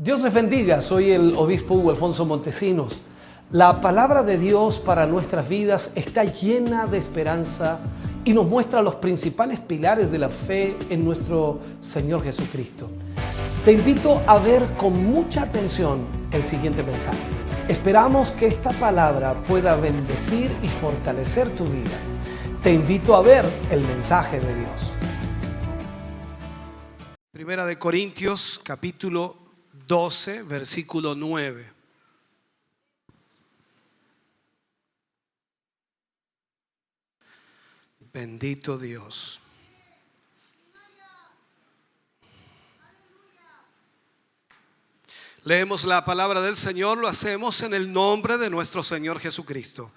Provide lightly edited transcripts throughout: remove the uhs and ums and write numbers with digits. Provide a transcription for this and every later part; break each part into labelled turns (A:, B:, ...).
A: Dios les bendiga, soy el obispo Hugo Alfonso Montesinos. La palabra de Dios para nuestras vidas está llena de esperanza y nos muestra los principales pilares de la fe en nuestro Señor Jesucristo. Te invito a ver con mucha atención el siguiente mensaje. Esperamos que esta palabra pueda bendecir y fortalecer tu vida. Te invito a ver el mensaje de Dios.
B: Primera de Corintios, capítulo 12, versículo 9. Bendito Dios. Leemos la palabra del Señor, lo hacemos en el nombre de nuestro Señor Jesucristo.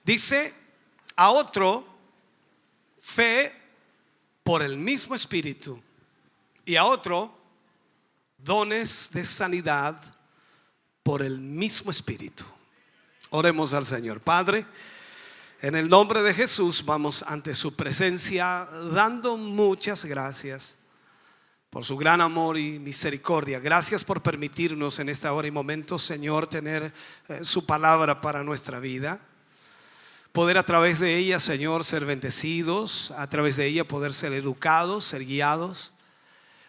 B: Dice: a otro fe por el mismo Espíritu, y a otro dones de sanidad por el mismo Espíritu. Oremos al Señor. Padre, en el nombre de Jesús vamos ante su presencia dando muchas gracias por su gran amor y misericordia. Gracias por permitirnos en esta hora y momento, Señor, tener su palabra para nuestra vida. Poder a través de ella, Señor, ser bendecidos, a través de ella poder ser educados, ser guiados.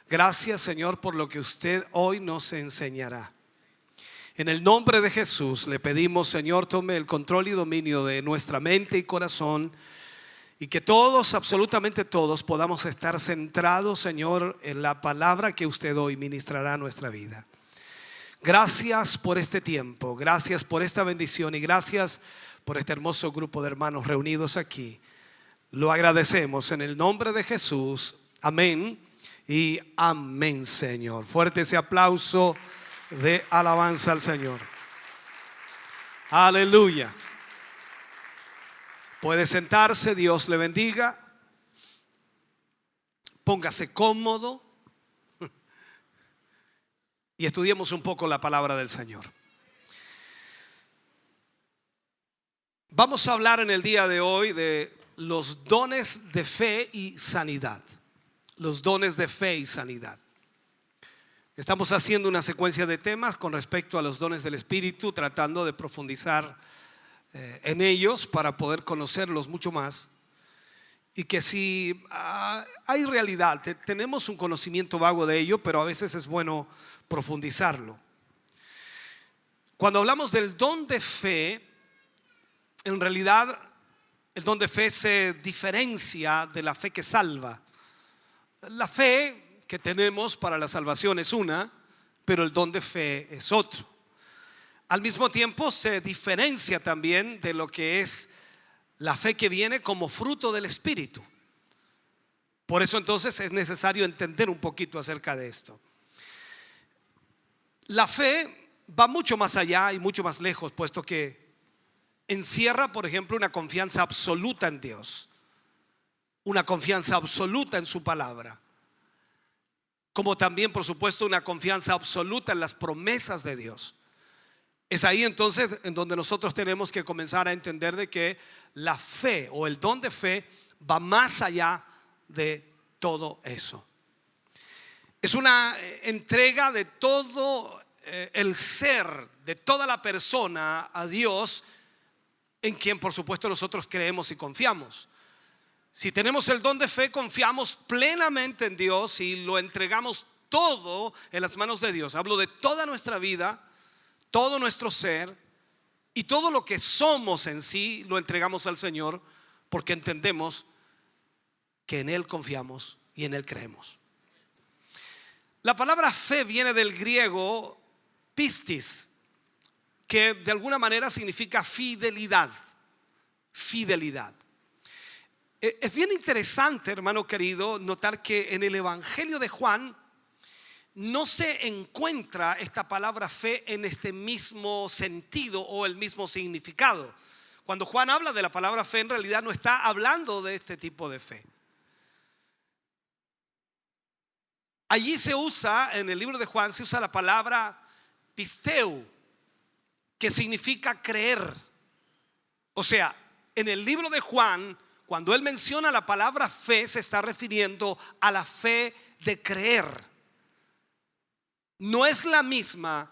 B: Gracias, Señor, por lo que usted hoy nos enseñará. En el nombre de Jesús le pedimos, Señor, tome el control y dominio de nuestra mente y corazón, y que todos, absolutamente todos, podamos estar centrados, Señor, en la palabra que usted hoy ministrará a nuestra vida. Gracias por este tiempo, gracias por esta bendición y gracias por este hermoso grupo de hermanos reunidos aquí. Lo agradecemos en el nombre de Jesús. Amén y amén, Señor. Fuerte ese aplauso de alabanza al Señor. Aleluya. Puede sentarse, Dios le bendiga. Póngase cómodo y estudiemos un poco la palabra del Señor. Vamos a hablar en el día de hoy de los dones de fe y sanidad. Los dones de fe y sanidad. Estamos haciendo una secuencia de temas con respecto a los dones del Espíritu, tratando de profundizar en ellos para poder conocerlos mucho más. Y que si hay realidad, tenemos un conocimiento vago de ello, pero a veces es bueno profundizarlo. Cuando hablamos del don de fe, en realidad el don de fe se diferencia de la fe que salva. La fe que tenemos para la salvación es una, pero el don de fe es otro. Al mismo tiempo se diferencia también de lo que es la fe que viene como fruto del Espíritu. Por eso entonces es necesario entender un poquito acerca de esto. La fe va mucho más allá y mucho más lejos, puesto que encierra, por ejemplo, una confianza absoluta en Dios, una confianza absoluta en su palabra, como también, por supuesto, una confianza absoluta en las promesas de Dios. Es ahí entonces en donde nosotros tenemos que comenzar a entender de que la fe o el don de fe va más allá de todo eso. Es una entrega de todo el ser, de toda la persona a Dios, en quien por supuesto nosotros creemos y confiamos. Si tenemos el don de fe, confiamos plenamente en Dios y lo entregamos todo en las manos de Dios. Hablo de toda nuestra vida, todo nuestro ser y todo lo que somos en sí lo entregamos al Señor, porque entendemos que en Él confiamos y en Él creemos. La palabra fe viene del griego pistis, que de alguna manera significa fidelidad. Fidelidad. Es bien interesante, hermano querido, notar que en el Evangelio de Juan no se encuentra esta palabra fe en este mismo sentido o el mismo significado. Cuando Juan habla de la palabra fe, en realidad no está hablando de este tipo de fe. Allí se usa, en el libro de Juan, se usa la palabra pisteu, que significa creer. O sea, en el libro de Juan, cuando él menciona la palabra fe, se está refiriendo a la fe de creer. no es la misma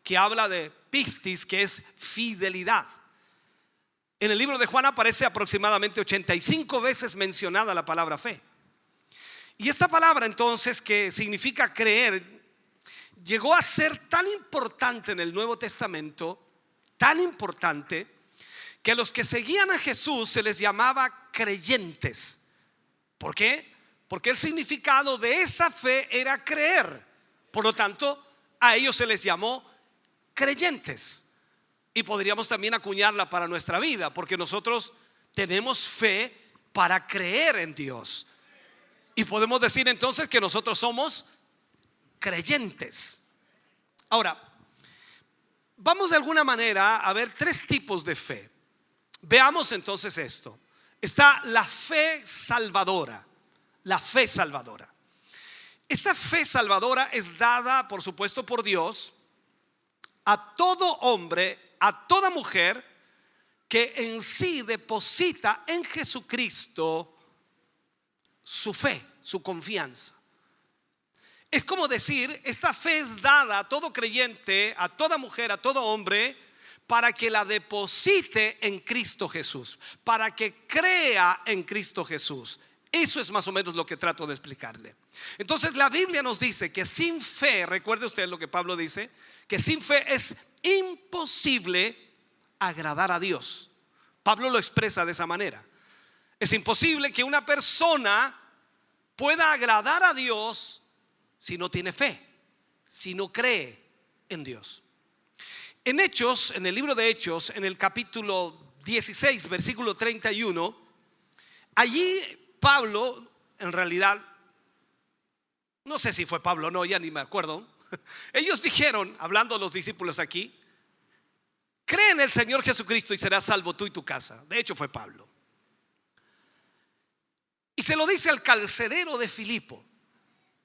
B: que habla de pistis, que es fidelidad. En el libro de Juan aparece aproximadamente 85 veces mencionada la palabra fe. Y esta palabra entonces, que significa creer, llegó a ser tan importante en el Nuevo Testamento, tan importante, que a los que seguían a Jesús se les llamaba creyentes. ¿Por qué? Porque el significado de esa fe era creer. Por lo tanto, a ellos se les llamó creyentes. Y podríamos también acuñarla para nuestra vida, porque nosotros tenemos fe para creer en Dios. Y podemos decir entonces que nosotros somos creyentes. Ahora, vamos de alguna manera a ver tres tipos de fe. Veamos entonces esto. Está la fe salvadora. La fe salvadora. Esta fe salvadora es dada, por supuesto, por Dios a todo hombre, a toda mujer que en sí deposita en Jesucristo su fe, su confianza. Es como decir, esta fe es dada a todo creyente, a toda mujer, a todo hombre, para que la deposite en Cristo Jesús, para que crea en Cristo Jesús. Eso es más o menos lo que trato de explicarle. Entonces la Biblia nos dice que sin fe, recuerde usted lo que Pablo dice, que sin fe es imposible agradar a Dios. Pablo lo expresa de esa manera. Es imposible que una persona pueda agradar a Dios si no tiene fe, si no cree en Dios. En Hechos, en el libro de Hechos, en el capítulo 16, versículo 31, allí Pablo, en realidad, no sé si fue Pablo o no, ya ni me acuerdo. Ellos dijeron, hablando a los discípulos aquí, cree en el Señor Jesucristo y serás salvo tú y tu casa. De hecho fue Pablo. Y se lo dice al carcelero de Filipo.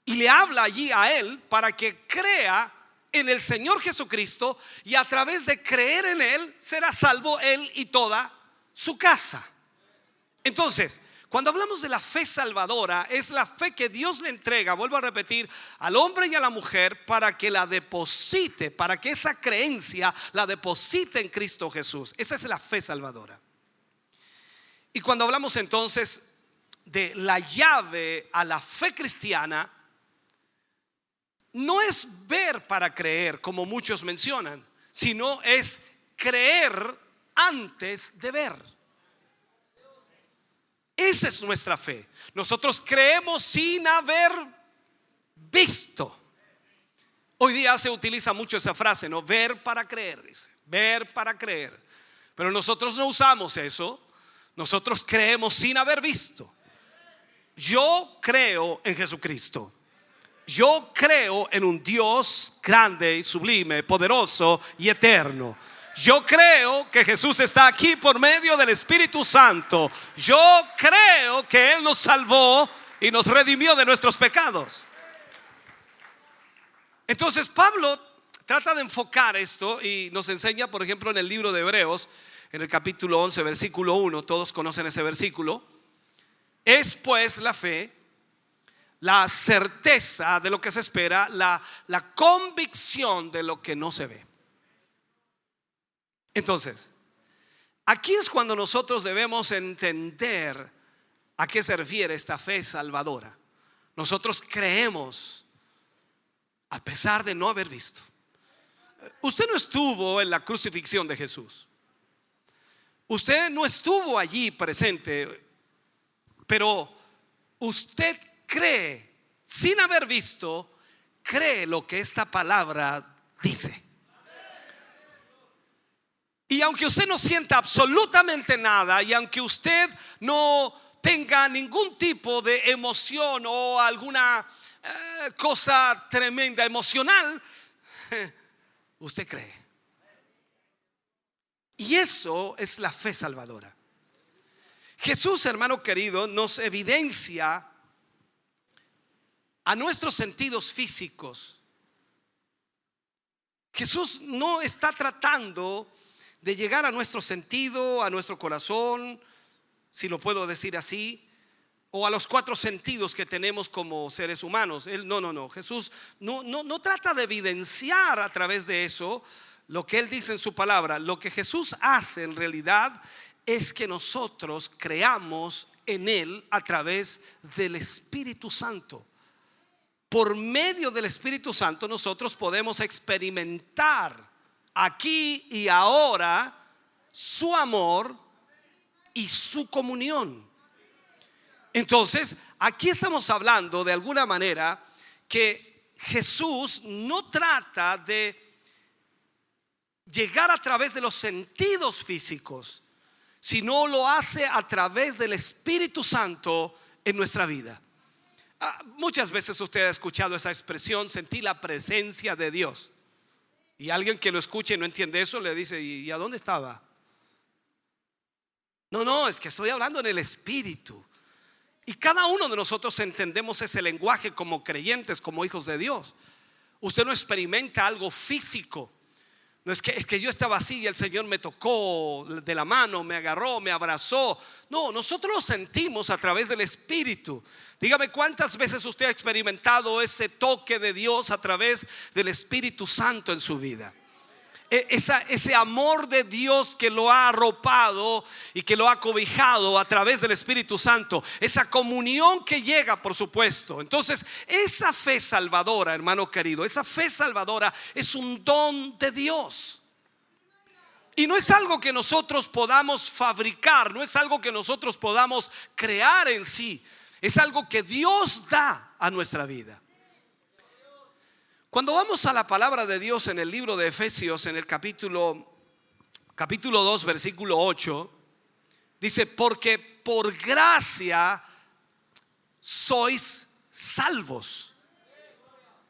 B: Y le habla allí a él para que crea en el Señor Jesucristo, y a través de creer en él será salvo él y toda su casa. Entonces, cuando hablamos de la fe salvadora, es la fe que Dios le entrega, vuelvo a repetir, al hombre y a la mujer para que la deposite, para que esa creencia la deposite en Cristo Jesús. Esa es la fe salvadora. Y cuando hablamos entonces de la llave a la fe cristiana, no es ver para creer, como muchos mencionan, sino es creer antes de ver. Esa es nuestra fe. Nosotros creemos sin haber visto. Hoy día se utiliza mucho esa frase, ¿no? Ver para creer, dice. Ver para creer. Pero nosotros no usamos eso. Nosotros creemos sin haber visto. Yo creo en Jesucristo. Yo creo en un Dios grande, sublime, poderoso y eterno. Yo creo que Jesús está aquí por medio del Espíritu Santo. Yo creo que Él nos salvó y nos redimió de nuestros pecados. Entonces Pablo trata de enfocar esto y nos enseña, por ejemplo, en el libro de Hebreos, en el capítulo 11, versículo 1. Todos conocen ese versículo. Es pues la fe, la certeza de lo que se espera, la convicción de lo que no se ve. Entonces, aquí es cuando nosotros debemos entender a qué se refiere esta fe salvadora. Nosotros creemos a pesar de no haber visto. Usted no estuvo en la crucifixión de Jesús. Usted no estuvo allí presente, pero usted cree, sin haber visto, cree lo que esta palabra dice. Y aunque usted no sienta absolutamente nada, y aunque usted no tenga ningún tipo de emoción o alguna cosa tremenda emocional, usted cree. Y eso es la fe salvadora. Jesús, hermano querido, nos evidencia a nuestros sentidos físicos. Jesús no está tratando de llegar a nuestro sentido, a nuestro corazón, si lo puedo decir así, o a los 4 sentidos que tenemos como seres humanos. No. Jesús no trata de evidenciar a través de eso lo que Él dice en su palabra. Lo que Jesús hace en realidad es que nosotros creamos en Él a través del Espíritu Santo. Por medio del Espíritu Santo nosotros podemos experimentar aquí y ahora su amor y su comunión. Entonces, aquí estamos hablando de alguna manera que Jesús no trata de llegar a través de los sentidos físicos, sino lo hace a través del Espíritu Santo en nuestra vida. Muchas veces usted ha escuchado esa expresión, sentí la presencia de Dios. Y alguien que lo escuche y no entiende eso le dice, ¿y a dónde estaba? No, es que estoy hablando en el Espíritu. Y cada uno de nosotros entendemos ese lenguaje como creyentes, como hijos de Dios. Usted no experimenta algo físico. No es que yo estaba así y el Señor me tocó de la mano, me agarró, me abrazó. No, nosotros lo sentimos a través del Espíritu. Dígame cuántas veces usted ha experimentado ese toque de Dios a través del Espíritu Santo en su vida. Ese amor de Dios que lo ha arropado y que lo ha cobijado a través del Espíritu Santo. Esa comunión que llega, por supuesto. Entonces, esa fe salvadora, hermano querido, esa fe salvadora es un don de Dios. Y no es algo que nosotros podamos fabricar, no es algo que nosotros podamos crear en sí. Es algo que Dios da a nuestra vida. Cuando vamos a la palabra de Dios en el libro de Efesios, en el capítulo 2, versículo 8, dice, porque por gracia sois salvos.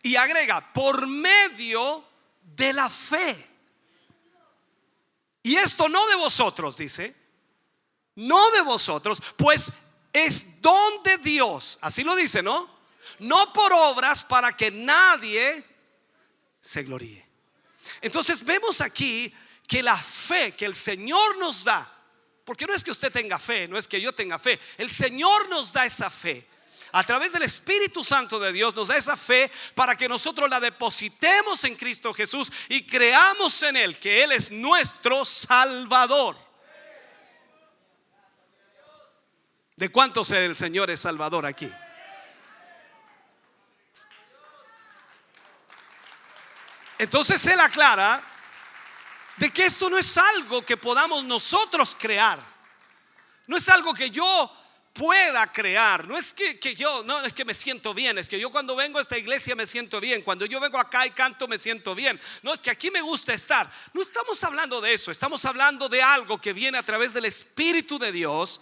B: Y agrega, por medio de la fe. Y esto no de vosotros, dice, no de vosotros, pues es don de Dios. Así lo dice, ¿no? No por obras para que nadie se gloríe. Entonces vemos aquí que la fe que el Señor nos da, porque no es que usted tenga fe, no es que yo tenga fe, el Señor nos da esa fe. A través del Espíritu Santo de Dios nos da esa fe para que nosotros la depositemos en Cristo Jesús y creamos en Él, que Él es nuestro Salvador. ¿De cuántos el Señor es Salvador aquí? Entonces Él aclara de que esto no es algo que podamos nosotros crear. No es algo que yo pueda crear. No es que yo, no es que me siento bien. Es que yo cuando vengo a esta iglesia me siento bien. Cuando yo vengo acá y canto me siento bien. No es que aquí me gusta estar. No estamos hablando de eso. Estamos hablando de algo que viene a través del Espíritu de Dios,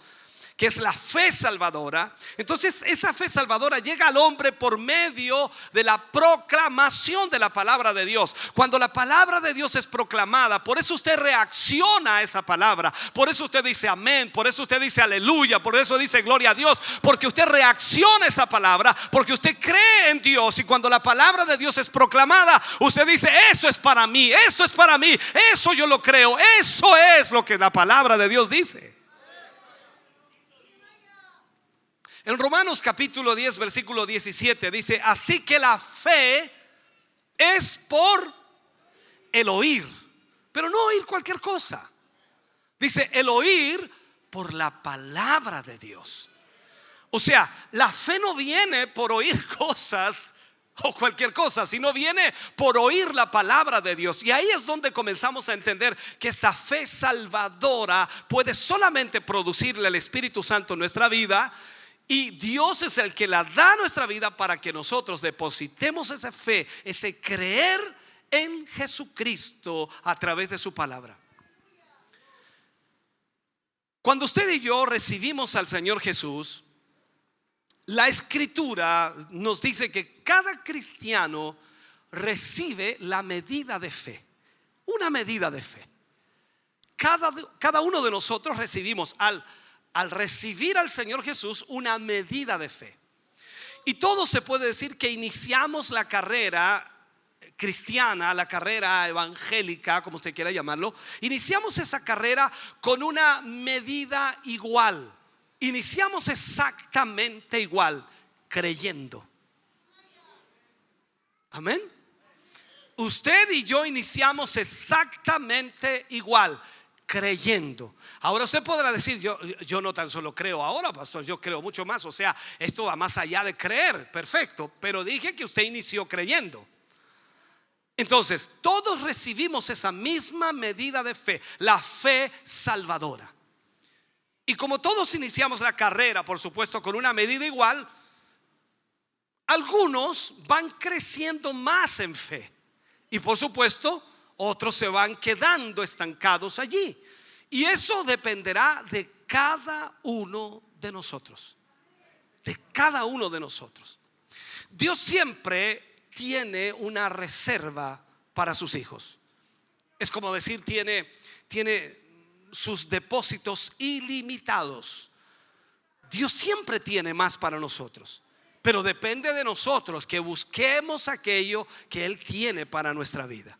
B: que es la fe salvadora. Entonces esa fe salvadora llega al hombre por medio de la proclamación de la palabra de Dios. Cuando la palabra de Dios es proclamada, por eso usted reacciona a esa palabra. Por eso usted dice amén, por eso usted dice aleluya, por eso dice gloria a Dios. Porque usted reacciona a esa palabra, porque usted cree en Dios. Y cuando la palabra de Dios es proclamada, usted dice, eso es para mí, esto es para mí, eso yo lo creo, eso es lo que la palabra de Dios dice. En Romanos capítulo 10 versículo 17 dice, así que la fe es por el oír, pero no oír cualquier cosa. Dice el oír por la palabra de Dios. O sea, la fe no viene por oír cosas o cualquier cosa, sino viene por oír la palabra de Dios. Y ahí es donde comenzamos a entender que esta fe salvadora puede solamente producirle el Espíritu Santo en nuestra vida. Y Dios es el que la da a nuestra vida para que nosotros depositemos esa fe, ese creer en Jesucristo a través de su palabra. Cuando usted y yo recibimos al Señor Jesús, la Escritura nos dice que cada cristiano recibe la medida de fe, una medida de fe. Cada uno de nosotros recibimos al recibir al Señor Jesús una medida de fe. Y todo se puede decir que iniciamos la carrera cristiana, la carrera evangélica, como usted quiera llamarlo. Iniciamos esa carrera con una medida igual. iniciamos exactamente igual, creyendo. Amén. Usted y yo iniciamos exactamente igual, creyendo. Ahora usted podrá decir, yo no tan solo creo ahora, pastor, yo creo mucho más. O sea, esto va más allá de creer. Perfecto, pero dije que usted inició creyendo. Entonces, todos recibimos esa misma medida de fe, la fe salvadora. Y como todos iniciamos la carrera, por supuesto, con una medida igual, algunos van creciendo más en fe. Y por supuesto, otros se van quedando estancados allí. Y eso dependerá de cada uno de nosotros. De cada uno de nosotros. Dios siempre tiene una reserva para sus hijos. Es como decir, tiene sus depósitos ilimitados. Dios siempre tiene más para nosotros. Pero depende de nosotros que busquemos aquello que Él tiene para nuestra vida.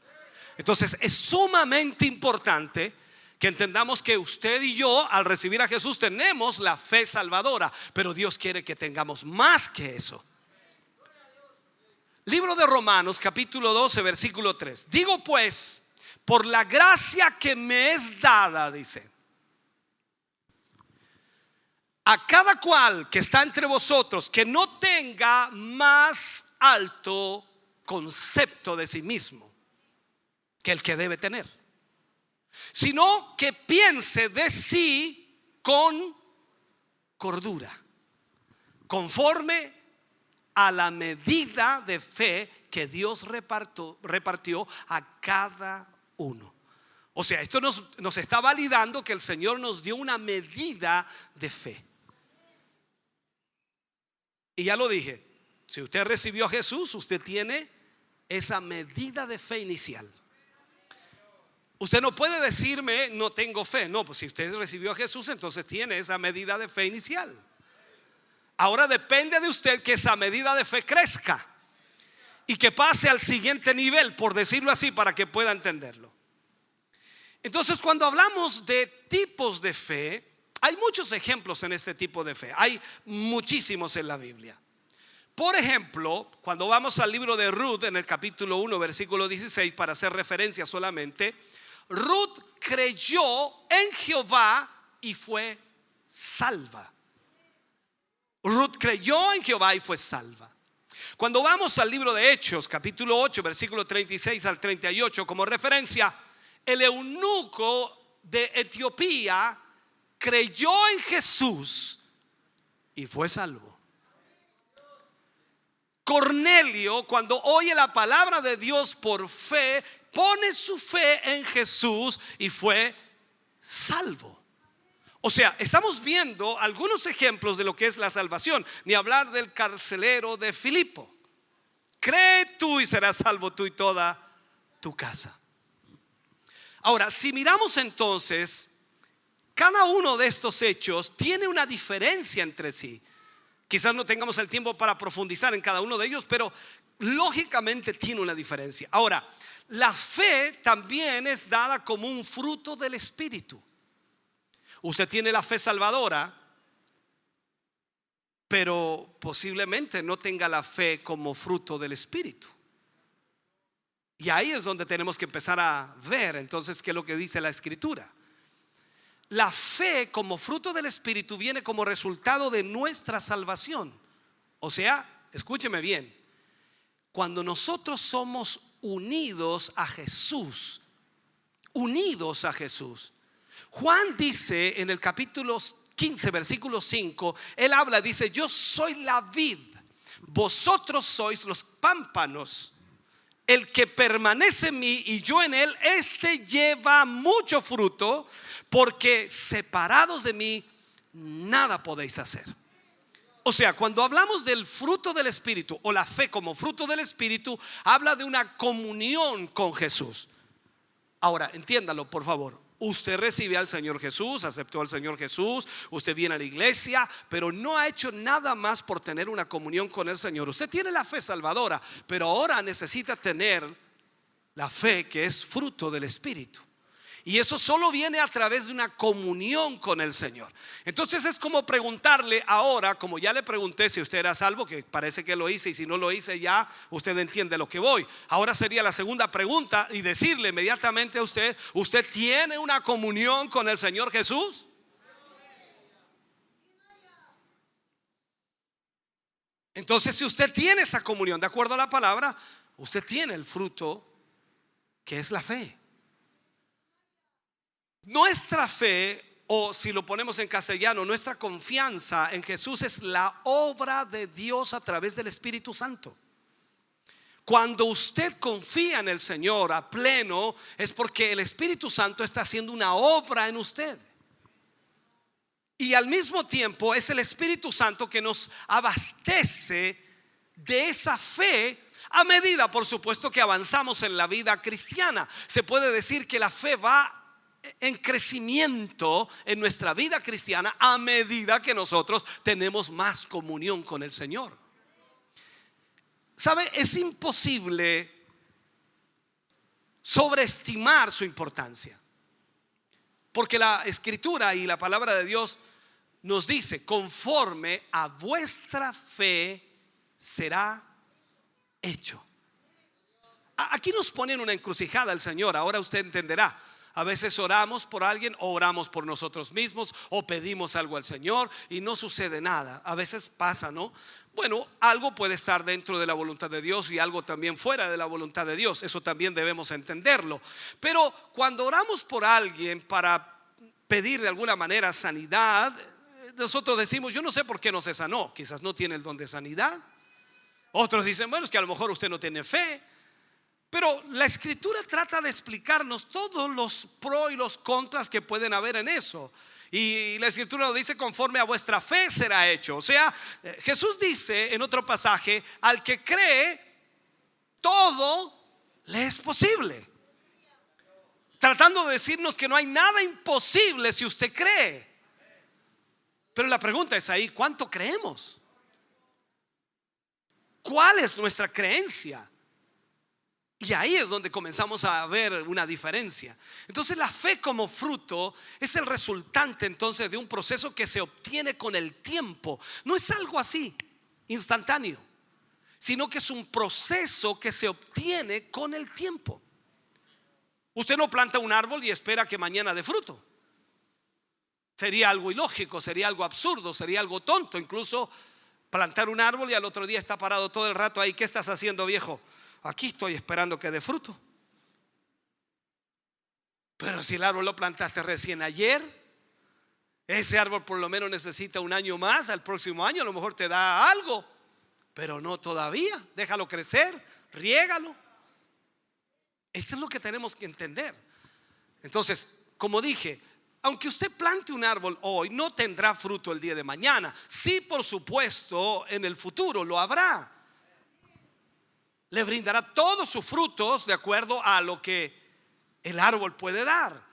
B: Entonces es sumamente importante que entendamos que usted y yo, al recibir a Jesús, tenemos la fe salvadora, pero Dios quiere que tengamos más que eso. Libro de Romanos, capítulo 12, versículo 3. Digo pues, por la gracia que me es dada, dice, a cada cual que está entre vosotros, que no tenga más alto concepto de sí mismo que el que debe tener, sino que piense de sí con cordura, conforme a la medida de fe que Dios repartió a cada uno. O sea, esto nos está validando que el Señor nos dio una medida de fe. Y ya lo dije, si usted recibió a Jesús, usted tiene esa medida de fe inicial. Usted no puede decirme no tengo fe. No, pues si usted recibió a Jesús, entonces tiene esa medida de fe inicial. Ahora depende de usted que esa medida de fe crezca y que pase al siguiente nivel, por decirlo así, para que pueda entenderlo. Entonces, cuando hablamos de tipos de fe, hay muchos ejemplos en este tipo de fe. Hay muchísimos en la Biblia. Por ejemplo, cuando vamos al libro de Ruth, en el capítulo 1, versículo 16, para hacer referencia solamente, Ruth creyó en Jehová y fue salva. Ruth creyó en Jehová y fue salva. Cuando vamos al libro de Hechos, capítulo 8, versículo 36 al 38, como referencia, el eunuco de Etiopía creyó en Jesús y fue salvo. Cornelio, cuando oye la palabra de Dios por fe, pone su fe en Jesús y fue salvo. O sea, estamos viendo algunos ejemplos de lo que es la salvación. Ni hablar del carcelero de Filipo. Cree tú y serás salvo tú y toda tu casa. Ahora, si miramos entonces, cada uno de estos hechos tiene una diferencia entre sí. Quizás no tengamos el tiempo para profundizar en cada uno de ellos, pero lógicamente tiene una diferencia. Ahora, la fe también es dada como un fruto del Espíritu. Usted tiene la fe salvadora, pero posiblemente no tenga la fe como fruto del Espíritu. Y ahí es donde tenemos que empezar a ver entonces qué es lo que dice la Escritura. La fe como fruto del Espíritu viene como resultado de nuestra salvación. O sea, escúcheme bien, cuando nosotros somos unidos a Jesús, Juan dice en el capítulo 15, versículo 5, él habla, dice, yo soy la vid, vosotros sois los pámpanos. El que permanece en mí y yo en él, este lleva mucho fruto, porque separados de mí nada podéis hacer. O sea, cuando hablamos del fruto del Espíritu o la fe como fruto del Espíritu, habla de una comunión con Jesús. Ahora, entiéndalo por favor. Usted recibe al Señor Jesús, aceptó al Señor Jesús, usted viene a la iglesia, pero no ha hecho nada más por tener una comunión con el Señor. Usted tiene la fe salvadora, pero ahora necesita tener la fe que es fruto del Espíritu. Y eso solo viene a través de una comunión con el Señor. Entonces es como preguntarle ahora, como ya le pregunté si usted era salvo, que parece que lo hice, y si no lo hice ya usted entiende lo que voy. Ahora sería la segunda pregunta y decirle inmediatamente a usted: ¿usted tiene una comunión con el Señor Jesús? Entonces, si usted tiene esa comunión, de acuerdo a la palabra, usted tiene el fruto que es la fe. Nuestra fe, o si lo ponemos en castellano, nuestra confianza en Jesús es la obra de Dios a través del Espíritu Santo. Cuando usted confía en el Señor a pleno, es porque el Espíritu Santo está haciendo una obra en usted. Y al mismo tiempo es el Espíritu Santo que nos abastece de esa fe a medida, por supuesto, que avanzamos en la vida cristiana. Se puede decir que la fe va en crecimiento en nuestra vida cristiana a medida que nosotros tenemos más comunión con el Señor. ¿Sabe? Es imposible sobreestimar su importancia, porque la Escritura y la palabra de Dios nos dice: conforme a vuestra fe será hecho. Aquí nos pone en una encrucijada el Señor. Ahora usted entenderá. A veces oramos por alguien, o oramos por nosotros mismos, o pedimos algo al Señor y no sucede nada. A veces pasa, ¿no? Bueno, algo puede estar dentro de la voluntad de Dios y algo también fuera de la voluntad de Dios. Eso también debemos entenderlo. Pero cuando oramos por alguien para pedir de alguna manera sanidad, nosotros decimos: yo no sé por qué no se sanó. Quizás no tiene el don de sanidad. Otros dicen: bueno, es que a lo mejor usted no tiene fe. Pero la Escritura trata de explicarnos todos los pros y los contras que pueden haber en eso. Y la Escritura nos dice: conforme a vuestra fe será hecho. O sea, Jesús dice en otro pasaje: al que cree, todo le es posible. Tratando de decirnos que no hay nada imposible si usted cree. Pero la pregunta es ahí: ¿cuánto creemos? ¿Cuál es nuestra creencia? Y ahí es donde comenzamos a ver una diferencia. Entonces, la fe como fruto es el resultante entonces de un proceso que se obtiene con el tiempo. No es algo así instantáneo, sino que es un proceso que se obtiene con el tiempo. Usted no planta un árbol y espera que mañana dé fruto. Sería algo ilógico, sería algo absurdo, sería algo tonto. Incluso plantar un árbol y al otro día está parado todo el rato ahí. ¿Qué estás haciendo, viejo? Aquí estoy esperando que dé fruto. Pero si el árbol lo plantaste recién ayer, ese árbol por lo menos necesita un año más. Al próximo año a lo mejor te da algo, pero no todavía. Déjalo crecer, riégalo. Esto es lo que tenemos que entender. Entonces, como dije, aunque usted plante un árbol hoy, no tendrá fruto el día de mañana. Sí, por supuesto, en el futuro lo habrá. Le brindará todos sus frutos de acuerdo a lo que el árbol puede dar.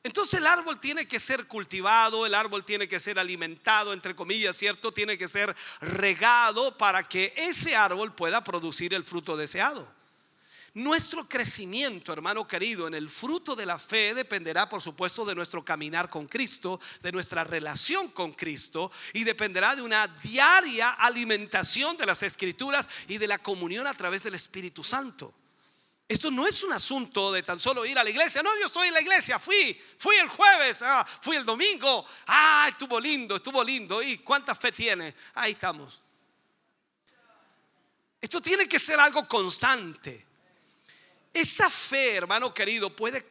B: Entonces el árbol tiene que ser cultivado, el árbol tiene que ser alimentado, entre comillas, ¿cierto? Tiene que ser regado para que ese árbol pueda producir el fruto deseado. Nuestro crecimiento, hermano querido, en el fruto de la fe dependerá, por supuesto, de nuestro caminar con Cristo, de nuestra relación con Cristo, y dependerá de una diaria alimentación de las Escrituras y de la comunión a través del Espíritu Santo. Esto no es un asunto de tan solo ir a la iglesia. No, yo estoy en la iglesia, fui el jueves, fui el domingo, estuvo lindo. ¿Y cuánta fe tiene? Ahí estamos. Esto tiene que ser algo constante. Esta fe, hermano querido, puede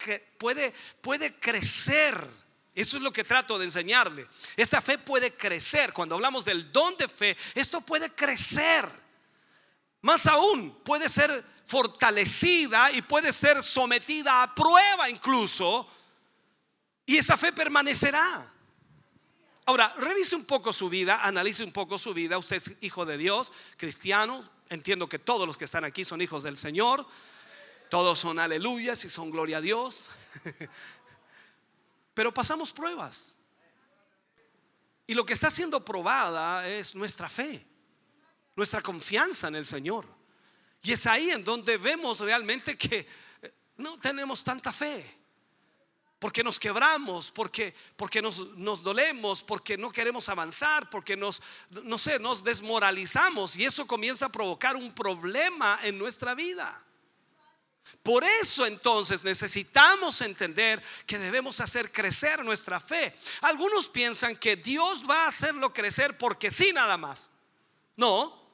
B: crecer. Eso es lo que trato de enseñarle. Esta fe puede crecer. Cuando hablamos del don de fe, esto puede crecer. Más aún, puede ser fortalecida y puede ser sometida a prueba incluso. Y esa fe permanecerá. Ahora, revise un poco su vida, analice un poco su vida. Usted es hijo de Dios, cristiano. Entiendo que todos los que están aquí son hijos del Señor. Todos son aleluyas y son gloria a Dios. Pero pasamos pruebas. Y lo que está siendo probada es nuestra fe, nuestra confianza en el Señor. Y es ahí en donde vemos realmente que no tenemos tanta fe. porque nos quebramos, porque nos dolemos, porque no queremos avanzar, porque nos desmoralizamos, y eso comienza a provocar un problema en nuestra vida. Por eso entonces necesitamos entender que debemos hacer crecer nuestra fe. Algunos piensan que Dios va a hacerlo crecer porque sí, nada más. No,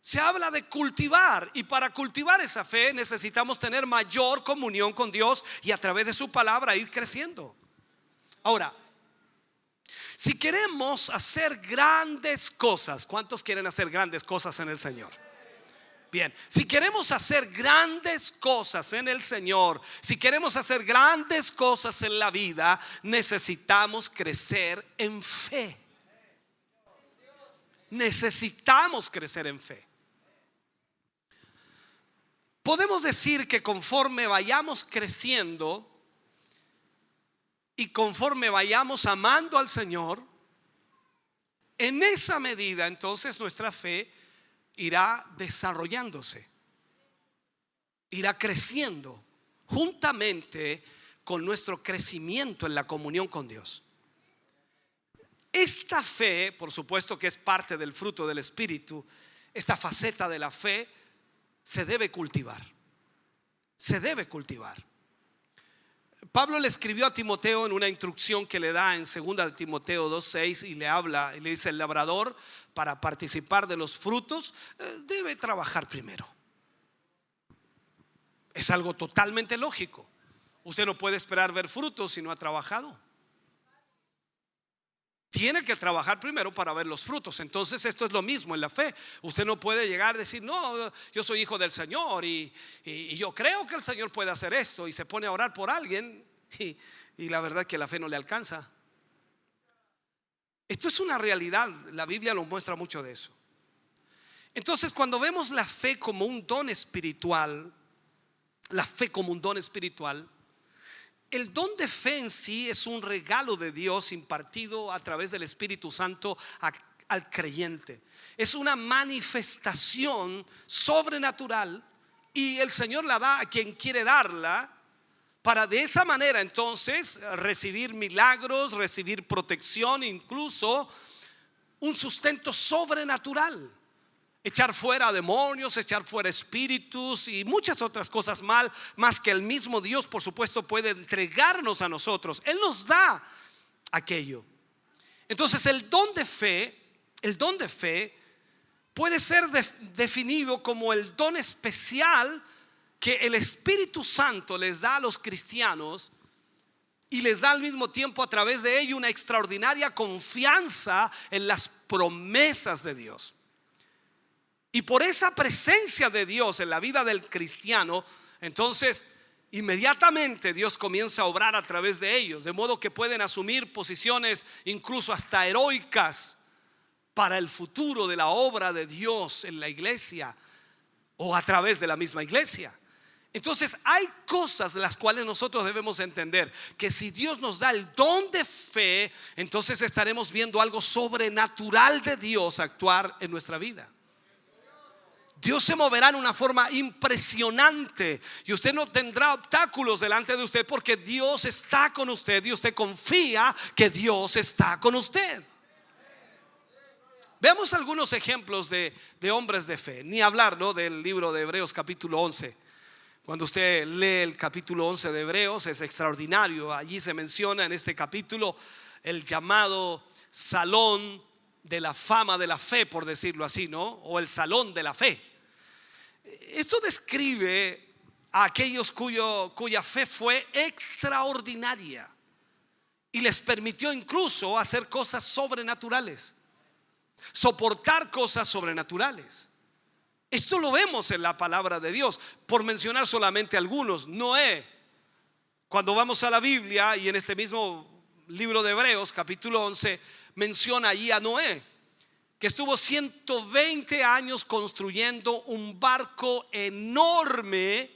B: se habla de cultivar, y para cultivar esa fe necesitamos tener mayor comunión con Dios y a través de su palabra ir creciendo. Ahora, si queremos hacer grandes cosas, ¿cuántos quieren hacer grandes cosas en el Señor? Bien, si queremos hacer grandes cosas en el Señor, si queremos hacer grandes cosas en la vida, necesitamos crecer en fe. Necesitamos crecer en fe. Podemos decir que conforme vayamos creciendo y conforme vayamos amando al Señor, en esa medida entonces nuestra fe irá desarrollándose, irá creciendo juntamente con nuestro crecimiento en la comunión con Dios. Esta fe, por supuesto que es parte del fruto del Espíritu, esta faceta de la fe se debe cultivar. Se debe cultivar. Pablo le escribió a Timoteo en una instrucción que le da en 2 Timoteo 2:6, y le habla y le dice: el labrador, para participar de los frutos, debe trabajar primero. Es algo totalmente lógico. Usted no puede esperar ver frutos si no ha trabajado. Tiene que trabajar primero para ver los frutos. Entonces esto es lo mismo en la fe. Usted no puede llegar a decir: no, yo soy hijo del Señor y yo creo que el Señor puede hacer esto, y se pone a orar por alguien y la verdad es que la fe no le alcanza. Esto es una realidad. La Biblia nos muestra mucho de eso. Entonces, cuando vemos la fe como un don espiritual, la fe como un don espiritual, el don de fe en sí es un regalo de Dios impartido a través del Espíritu Santo al creyente. Es una manifestación sobrenatural, y el Señor la da a quien quiere darla, para de esa manera entonces recibir milagros, recibir protección, incluso un sustento sobrenatural. Echar fuera demonios, echar fuera espíritus y muchas otras cosas más que el mismo Dios, por supuesto, puede entregarnos a nosotros. Él nos da aquello. Entonces el don de fe puede ser definido como el don especial que el Espíritu Santo les da a los cristianos, y les da al mismo tiempo a través de ello una extraordinaria confianza en las promesas de Dios. Y por esa presencia de Dios en la vida del cristiano, entonces inmediatamente Dios comienza a obrar a través de ellos, de modo que pueden asumir posiciones incluso hasta heroicas para el futuro de la obra de Dios en la iglesia o a través de la misma iglesia. Entonces hay cosas las cuales nosotros debemos entender, que si Dios nos da el don de fe, entonces estaremos viendo algo sobrenatural de Dios actuar en nuestra vida. Dios se moverá en una forma impresionante y usted no tendrá obstáculos delante de usted, porque Dios está con usted y usted confía que Dios está con usted. Veamos algunos ejemplos de hombres de fe. Ni hablar, ¿no?, del libro de Hebreos capítulo 11. Cuando usted lee el capítulo 11 de Hebreos, es extraordinario. Allí se menciona en este capítulo el llamado salón de la fama de la fe, por decirlo así, ¿no? O el salón de la fe. Esto describe a aquellos cuya fe fue extraordinaria y les permitió incluso hacer cosas sobrenaturales, soportar cosas sobrenaturales. Esto lo vemos en la palabra de Dios. Por mencionar solamente algunos: Noé, cuando vamos a la Biblia y en este mismo libro de Hebreos capítulo 11 menciona ahí a Noé, que estuvo 120 años construyendo un barco enorme,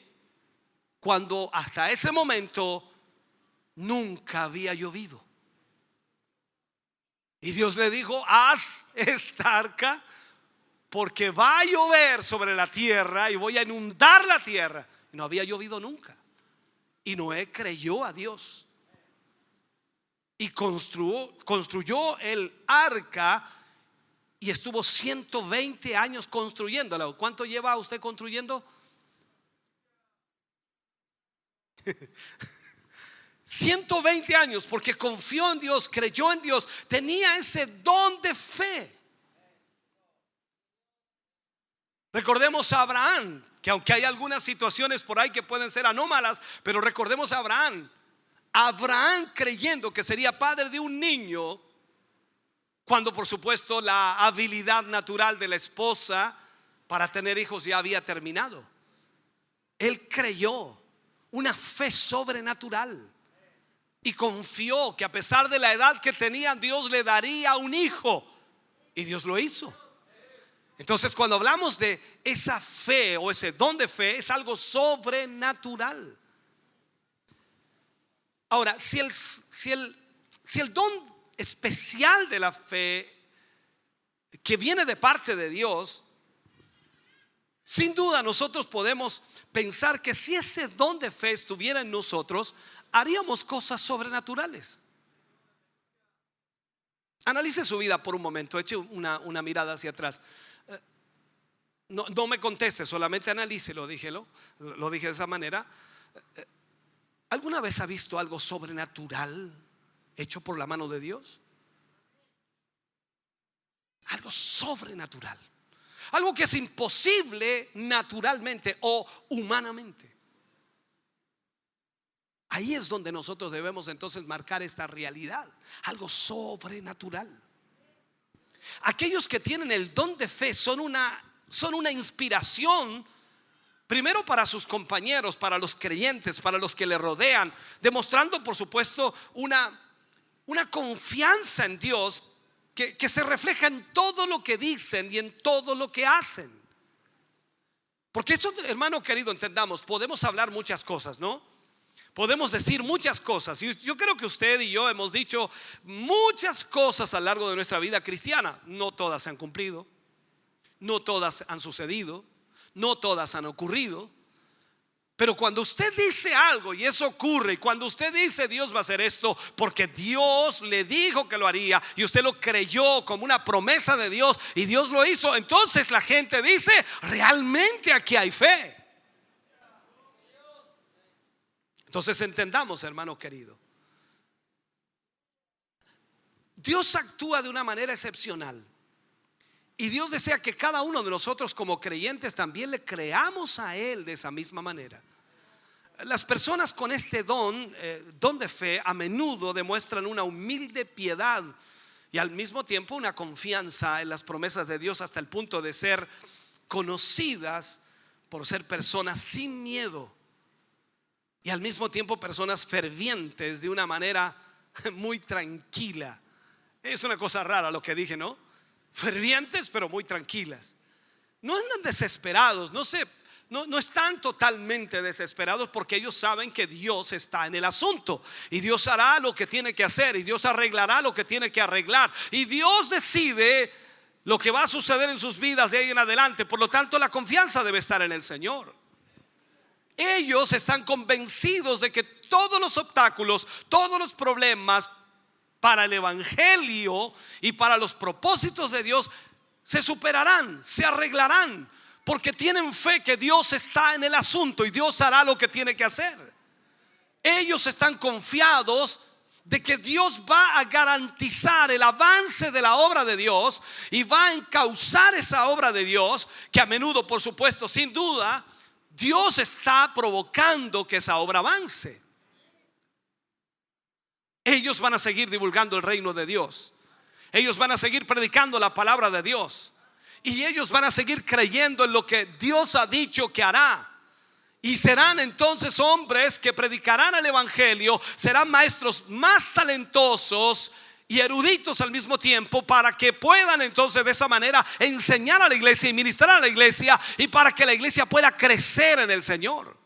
B: cuando hasta ese momento nunca había llovido. Y Dios le dijo: haz esta arca porque va a llover sobre la tierra y voy a inundar la tierra. Y no había llovido nunca. Y Noé creyó a Dios. y construyó el arca y estuvo 120 años construyéndola. ¿Cuánto lleva usted construyendo? 120 años, porque confió en Dios, creyó en Dios, tenía ese don de fe. Recordemos a Abraham, que aunque hay algunas situaciones por ahí que pueden ser anómalas, pero recordemos a Abraham. Abraham creyendo que sería padre de un niño, cuando por supuesto la habilidad natural de la esposa para tener hijos ya había terminado. Él creyó, una fe sobrenatural, y confió que a pesar de la edad que tenía, Dios le daría un hijo, y Dios lo hizo. Entonces, cuando hablamos de esa fe o ese don de fe, es algo sobrenatural. Ahora, si el don especial de la fe que viene de parte de Dios, sin duda nosotros podemos pensar que si ese don de fe estuviera en nosotros, haríamos cosas sobrenaturales. Analice su vida por un momento, eche una mirada hacia atrás. No me conteste, solamente analícelo, lo dije de esa manera. ¿Alguna vez ha visto algo sobrenatural hecho por la mano de Dios? Algo sobrenatural, algo que es imposible naturalmente o humanamente. Ahí es donde nosotros debemos entonces marcar esta realidad, algo sobrenatural. Aquellos que tienen el don de fe son una inspiración, primero para sus compañeros, para los creyentes, para los que le rodean, demostrando por supuesto una confianza en Dios que se refleja en todo lo que dicen y en todo lo que hacen. Porque esto, hermano querido, entendamos, podemos hablar muchas cosas, ¿no? Podemos decir muchas cosas, y yo creo que usted y yo hemos dicho muchas cosas a lo largo de nuestra vida cristiana. No todas se han cumplido, no todas han sucedido, no todas han ocurrido. Pero cuando usted dice algo y eso ocurre, y cuando usted dice Dios va a hacer esto porque Dios le dijo que lo haría y usted lo creyó como una promesa de Dios y Dios lo hizo, entonces la gente dice: realmente aquí hay fe. Entonces entendamos, hermano querido, Dios actúa de una manera excepcional. Y Dios desea que cada uno de nosotros como creyentes también le creamos a Él de esa misma manera. Las personas con este don de fe, a menudo demuestran una humilde piedad y al mismo tiempo una confianza en las promesas de Dios, hasta el punto de ser conocidas por ser personas sin miedo y al mismo tiempo personas fervientes de una manera muy tranquila. Es una cosa rara lo que dije, ¿no? Fervientes pero muy tranquilas. No andan desesperados, no están totalmente desesperados, porque ellos saben que Dios está en el asunto y Dios hará lo que tiene que hacer y Dios arreglará lo que tiene que arreglar y Dios decide lo que va a suceder en sus vidas de ahí en adelante. Por lo tanto, la confianza debe estar en el Señor. Ellos están convencidos de que todos los obstáculos, todos los problemas para el evangelio y para los propósitos de Dios se superarán, se arreglarán, porque tienen fe que Dios está en el asunto y Dios hará lo que tiene que hacer. Ellos están confiados de que Dios va a garantizar el avance de la obra de Dios y va a encauzar esa obra de Dios, que a menudo, por supuesto, sin duda, Dios está provocando que esa obra avance. Ellos van a seguir divulgando el reino de Dios. Ellos van a seguir predicando la palabra de Dios. Y ellos van a seguir creyendo en lo que Dios ha dicho que hará. Y serán entonces hombres que predicarán el evangelio. Serán maestros más talentosos y eruditos al mismo tiempo, para que puedan entonces de esa manera enseñar a la iglesia y ministrar a la iglesia, y para que la iglesia pueda crecer en el Señor.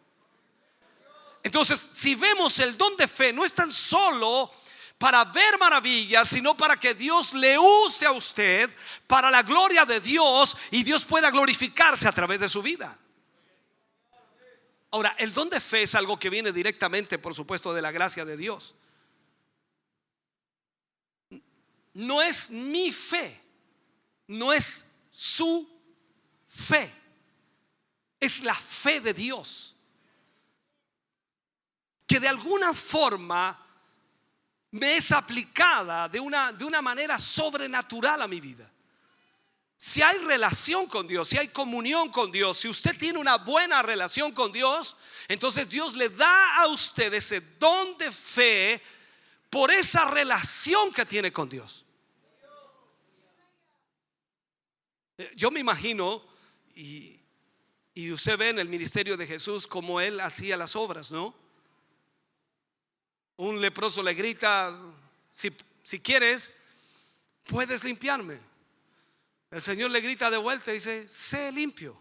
B: Entonces, si vemos, el don de fe no es tan solo para ver maravillas, sino para que Dios le use a usted para la gloria de Dios y Dios pueda glorificarse a través de su vida. Ahora, el don de fe es algo que viene directamente, por supuesto, de la gracia de Dios. no es mi fe, no es su fe, es la fe de Dios, que de alguna forma me es aplicada de una manera sobrenatural a mi vida. Si hay relación con Dios, si hay comunión con Dios, si usted tiene una buena relación con Dios, entonces Dios le da a usted ese don de fe por esa relación que tiene con Dios. Yo me imagino, y usted ve en el ministerio de Jesús cómo Él hacía las obras, ¿no? Un leproso le grita: si quieres, puedes limpiarme. El Señor le grita de vuelta y dice: sé limpio.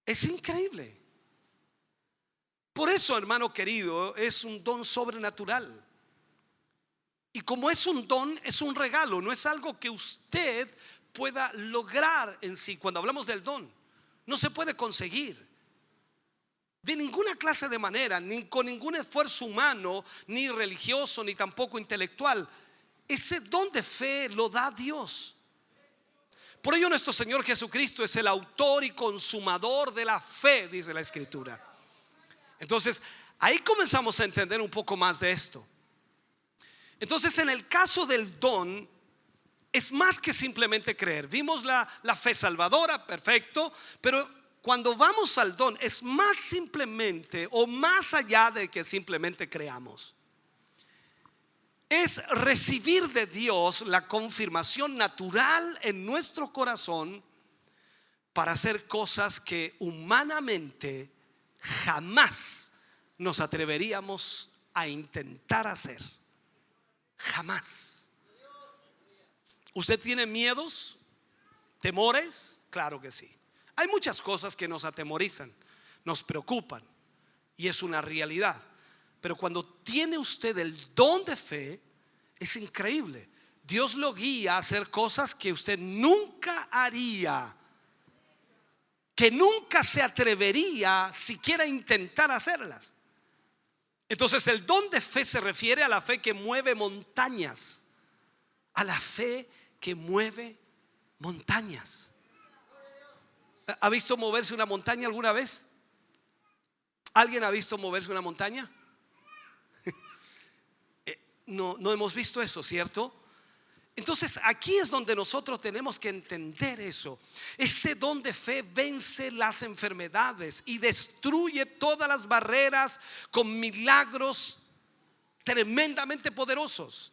B: Es increíble. Por eso, hermano querido, es un don sobrenatural. Y como es un don, es un regalo, no es algo que usted pueda lograr en sí. Cuando hablamos del don, no se puede conseguir de ninguna clase de manera, ni con ningún esfuerzo humano, ni religioso, ni tampoco intelectual. Ese don de fe lo da Dios. Por ello nuestro Señor Jesucristo es el autor y consumador de la fe, dice la Escritura. Entonces ahí comenzamos a entender un poco más de esto. Entonces, en el caso del don, es más que simplemente creer. Vimos la fe salvadora, perfecto, pero cuando vamos al don, es más simplemente, o más allá de que simplemente creamos. Es recibir de Dios la confirmación natural en nuestro corazón para hacer cosas que humanamente jamás nos atreveríamos a intentar hacer. Jamás. ¿Usted tiene miedos? ¿Temores? Claro que sí. Hay muchas cosas que nos atemorizan, nos preocupan, y es una realidad. Pero cuando tiene usted el don de fe, es increíble. Dios lo guía a hacer cosas que usted nunca haría, que nunca se atrevería siquiera a intentar hacerlas. Entonces el don de fe se refiere a la fe que mueve montañas, a la fe que mueve montañas. ¿Ha visto moverse una montaña alguna vez? ¿Alguien ha visto moverse una montaña? No hemos visto eso, ¿cierto? Entonces aquí es donde nosotros tenemos que entender eso. Este don de fe vence las enfermedades y destruye todas las barreras con milagros tremendamente poderosos.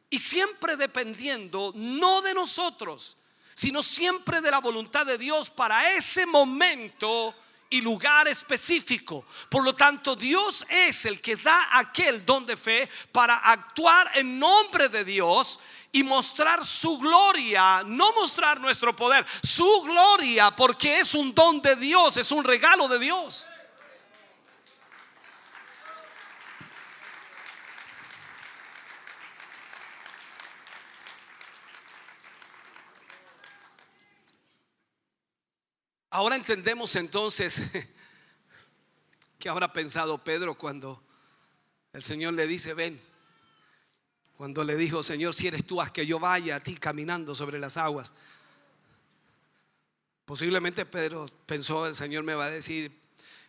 B: Y siempre dependiendo no de nosotros, sino siempre de la voluntad de Dios para ese momento y lugar específico. Por lo tanto, Dios es el que da aquel don de fe para actuar en nombre de Dios y mostrar su gloria, no mostrar nuestro poder, su gloria, porque es un don de Dios, es un regalo de Dios. Ahora entendemos entonces qué habrá pensado Pedro cuando el Señor le dice: ven. Cuando le dijo: Señor, si eres tú, haz que yo vaya a ti caminando sobre las aguas. Posiblemente Pedro pensó: el Señor me va a decir,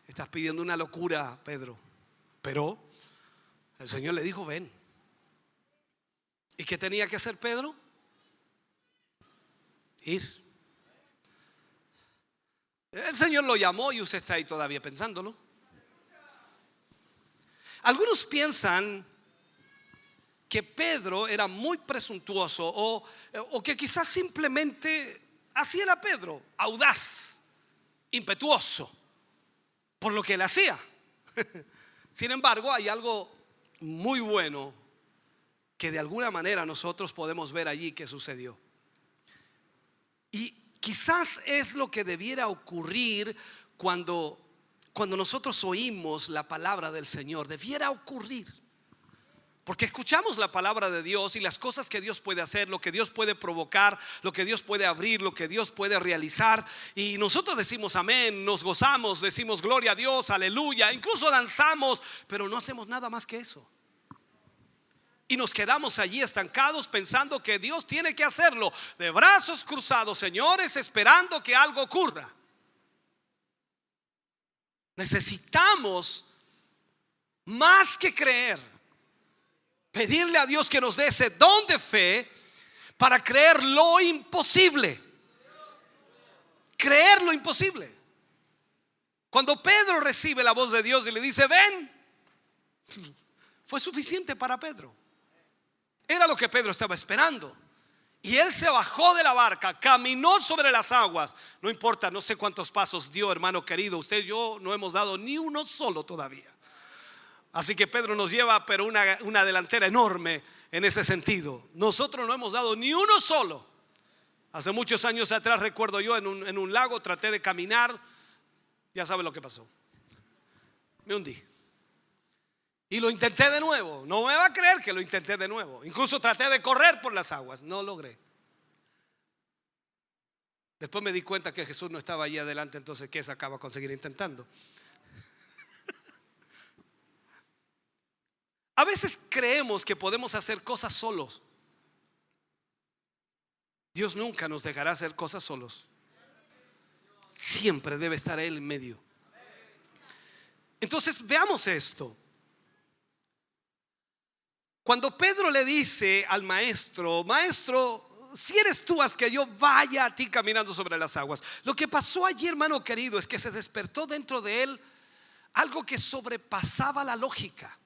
B: estás pidiendo una locura, Pedro. Pero el Señor le dijo: ven. ¿Y qué tenía que hacer Pedro? Ir. El Señor lo llamó y usted está ahí todavía pensándolo. Algunos piensan que Pedro era muy presuntuoso o que quizás simplemente así era Pedro, audaz, impetuoso por lo que él hacía. Sin embargo, hay algo muy bueno que de alguna manera nosotros podemos ver allí que sucedió. Y quizás es lo que debiera ocurrir cuando nosotros oímos la palabra del Señor. Debiera ocurrir. Porque escuchamos la palabra de Dios y las cosas que Dios puede hacer, lo que Dios puede provocar, lo que Dios puede abrir, lo que Dios puede realizar. Y nosotros decimos amén, nos gozamos, decimos gloria a Dios, aleluya, incluso danzamos, pero no hacemos nada más que eso. Y nos quedamos allí estancados pensando que Dios tiene que hacerlo, de brazos cruzados, señores, esperando que algo ocurra. Necesitamos más que creer, pedirle a Dios que nos dé ese don de fe para creer lo imposible. Creer lo imposible. Cuando Pedro recibe la voz de Dios y le dice ven, fue suficiente para Pedro. Era lo que Pedro estaba esperando. Y él se bajó de la barca, caminó sobre las aguas. No importa, no sé cuántos pasos dio, hermano querido. Usted y yo no hemos dado ni uno solo todavía. Así que Pedro nos lleva, pero una delantera enorme en ese sentido. Nosotros no hemos dado ni uno solo. Hace muchos años atrás, recuerdo yo, en un lago traté de caminar. Ya sabe lo que pasó. Me hundí. Y lo intenté de nuevo. No me va a creer que lo intenté de nuevo. Incluso traté de correr por las aguas. No logré. Después me di cuenta que Jesús no estaba allí adelante. Entonces, ¿qué sacaba con seguir intentando? A veces creemos que podemos hacer cosas solos. Dios nunca nos dejará hacer cosas solos. Siempre debe estar Él en medio. Entonces veamos esto. Cuando Pedro le dice al maestro: maestro, si eres tú, haz que yo vaya a ti caminando sobre las aguas. Lo que pasó allí, hermano querido, es que se despertó dentro de él algo que sobrepasaba la lógica.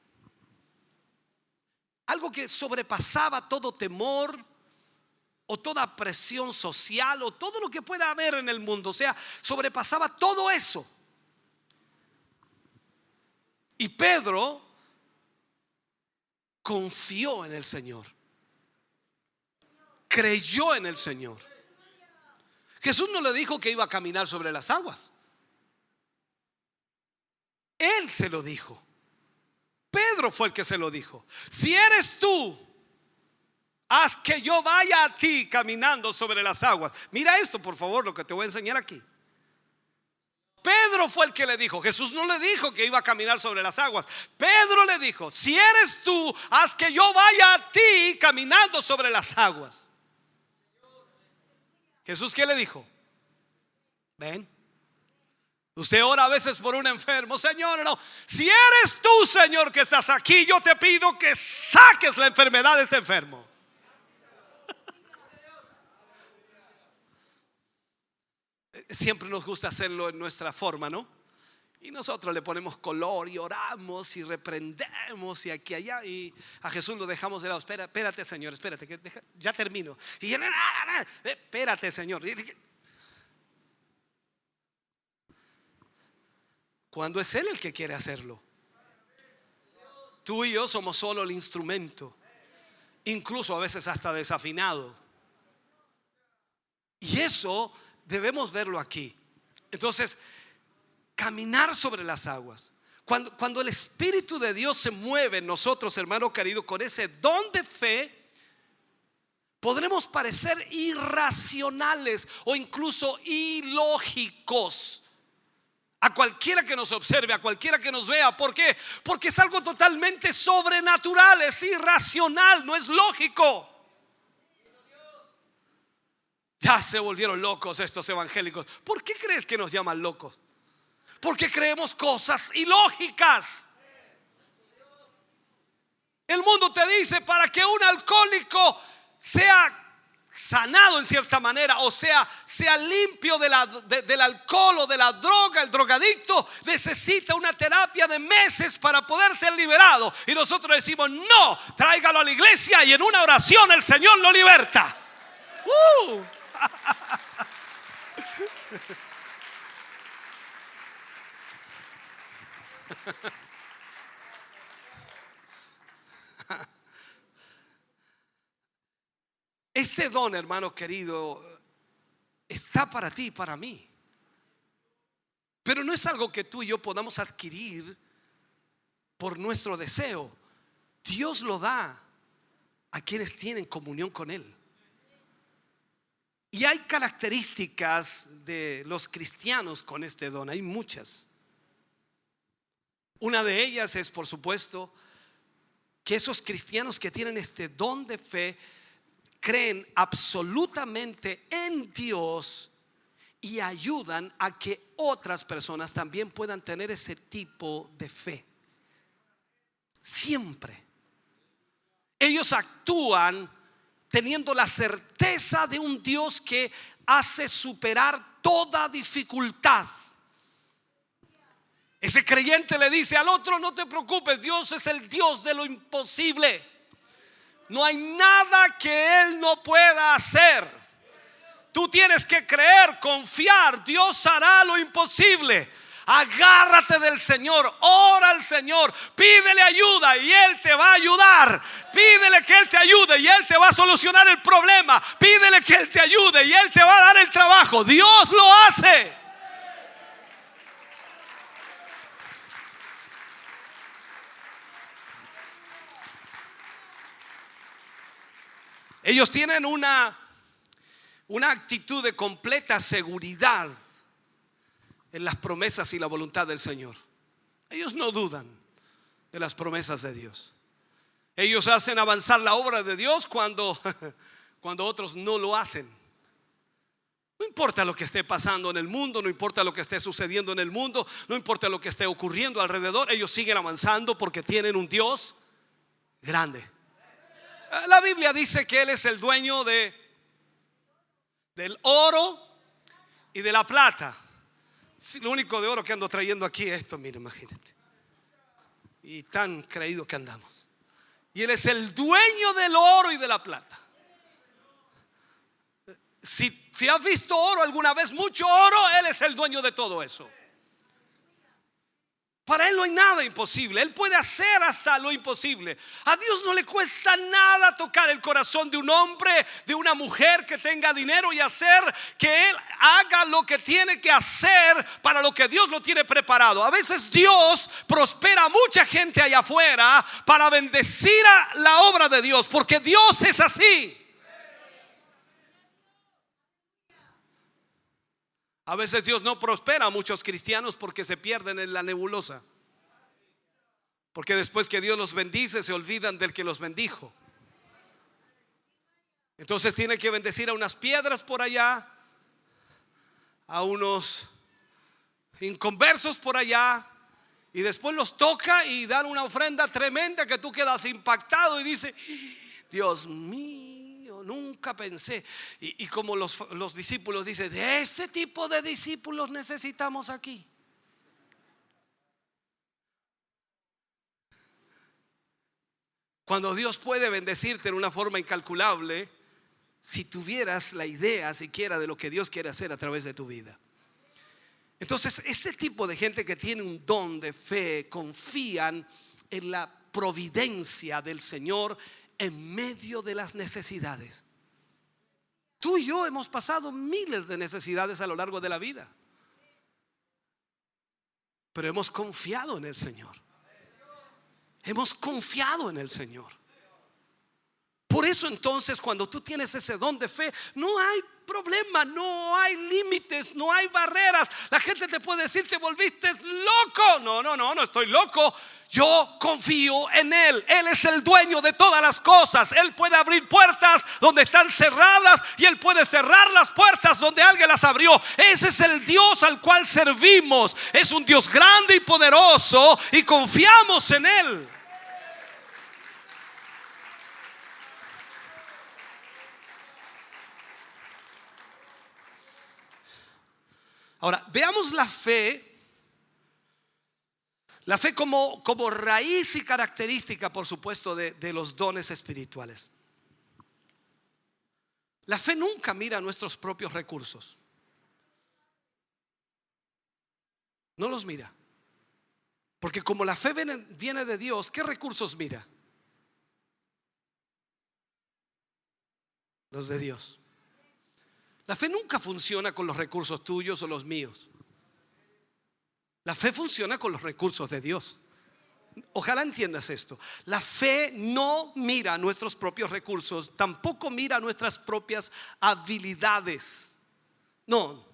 B: Algo que sobrepasaba todo temor o toda presión social o todo lo que pueda haber en el mundo. O sea, sobrepasaba todo eso. Y Pedro confió en el Señor, creyó en el Señor. Jesús no le dijo que iba a caminar sobre las aguas. Él se lo dijo. Pedro fue el que se lo dijo. Si eres tú, haz que yo vaya a ti caminando sobre las aguas. Mira esto, por favor, lo que te voy a enseñar aquí. Pedro fue el que le dijo. Jesús no le dijo que iba a caminar sobre las aguas. Pedro le dijo: si eres tú, haz que yo vaya a ti caminando sobre las aguas. Jesús, ¿qué le dijo? Ven. Usted ora a veces por un enfermo. Señor, no. Si eres tú, Señor, que estás aquí, yo te pido que saques la enfermedad de este enfermo. Siempre nos gusta hacerlo en nuestra forma, ¿no? Y nosotros le ponemos color y oramos y reprendemos y aquí allá, y a Jesús lo dejamos de lado. Espérate, Señor, espérate, que ya termino. Y espérate, Señor. Cuando es Él el que quiere hacerlo. Tú y yo somos solo el instrumento, incluso a veces hasta desafinado. Y eso debemos verlo aquí. Entonces, caminar sobre las aguas. Cuando el Espíritu de Dios se mueve en nosotros, hermano querido, con ese don de fe, podremos parecer irracionales o incluso ilógicos a cualquiera que nos observe, a cualquiera que nos vea. ¿Por qué? Porque es algo totalmente sobrenatural, es irracional, no es lógico. Ya se volvieron locos estos evangélicos. ¿Por qué crees que nos llaman locos? Porque creemos cosas ilógicas. El mundo te dice: para que un alcohólico sea sanado en cierta manera, o sea limpio del alcohol o de la droga, el drogadicto necesita una terapia de meses para poder ser liberado. Y nosotros decimos: no, tráigalo a la iglesia y en una oración el Señor lo liberta. Este don, hermano querido, está para ti y para mí. Pero no es algo que tú y yo podamos adquirir por nuestro deseo. Dios lo da a quienes tienen comunión con Él. Y hay características de los cristianos con este don, hay muchas. Una de ellas es, por supuesto, que esos cristianos que tienen este don de fe creen absolutamente en Dios y ayudan a que otras personas también puedan tener ese tipo de fe. Siempre ellos actúan teniendo la certeza de un Dios que hace superar toda dificultad. Ese creyente le dice al otro: no te preocupes, Dios es el Dios de lo imposible. No hay nada que Él no pueda hacer. Tú tienes que creer, confiar. Dios hará lo imposible. Agárrate del Señor, ora al Señor, pídele ayuda y Él te va a ayudar. Pídele que Él te ayude y Él te va a solucionar el problema. Pídele que Él te ayude y Él te va a dar el trabajo. Dios lo hace. Ellos tienen una actitud de completa seguridad en las promesas y la voluntad del Señor. Ellos no dudan de las promesas de Dios. Ellos hacen avanzar la obra de Dios cuando otros no lo hacen. No importa lo que esté pasando en el mundo, no importa lo que esté sucediendo en el mundo, no importa lo que esté ocurriendo alrededor, ellos siguen avanzando porque tienen un Dios grande. La Biblia dice que Él es el dueño del oro y de la plata. Sí, lo único de oro que ando trayendo aquí es esto, mire, imagínate. Y tan creído que andamos. Y Él es el dueño del oro y de la plata. Si has visto oro alguna vez, mucho oro, Él es el dueño de todo eso. Para Él no hay nada imposible. Él puede hacer hasta lo imposible. A Dios no le cuesta nada tocar el corazón de un hombre, de una mujer que tenga dinero y hacer que Él haga lo que tiene que hacer para lo que Dios lo tiene preparado. A veces Dios prospera a mucha gente allá afuera para bendecir a la obra de Dios, porque Dios es así. A veces Dios no prospera a muchos cristianos porque se pierden en la nebulosa. Porque después que Dios los bendice, se olvidan del que los bendijo. Entonces tiene que bendecir a unas piedras por allá, a unos inconversos por allá, y después los toca y dan una ofrenda tremenda que tú quedas impactado y dices: Dios mío, nunca pensé. Y como los discípulos dicen: de ese tipo de discípulos necesitamos aquí. Cuando Dios puede bendecirte en una forma incalculable, si tuvieras la idea siquiera de lo que Dios quiere hacer a través de tu vida. Entonces, este tipo de gente que tiene un don de fe, confían en la providencia del Señor en medio de las necesidades. Tú y yo hemos pasado miles de necesidades a lo largo de la vida, pero hemos confiado en el Señor. Hemos confiado en el Señor. Por eso entonces, cuando tú tienes ese don de fe, no hay problema, no hay límites, no hay barreras. La gente te puede decir: te volviste loco. No estoy loco. Yo confío en Él. Él es el dueño de todas las cosas. Él puede abrir puertas donde están cerradas y Él puede cerrar las puertas donde alguien las abrió. Ese es el Dios al cual servimos. Es un Dios grande y poderoso y confiamos en Él. Ahora, veamos la fe. La fe como raíz y característica, por supuesto, de los dones espirituales. La fe nunca mira nuestros propios recursos. No los mira. Porque como la fe viene de Dios, ¿qué recursos mira? Los de Dios. La fe nunca funciona con los recursos tuyos o los míos. La fe funciona con los recursos de Dios. Ojalá entiendas esto. La fe no mira nuestros propios recursos, tampoco mira nuestras propias habilidades. No.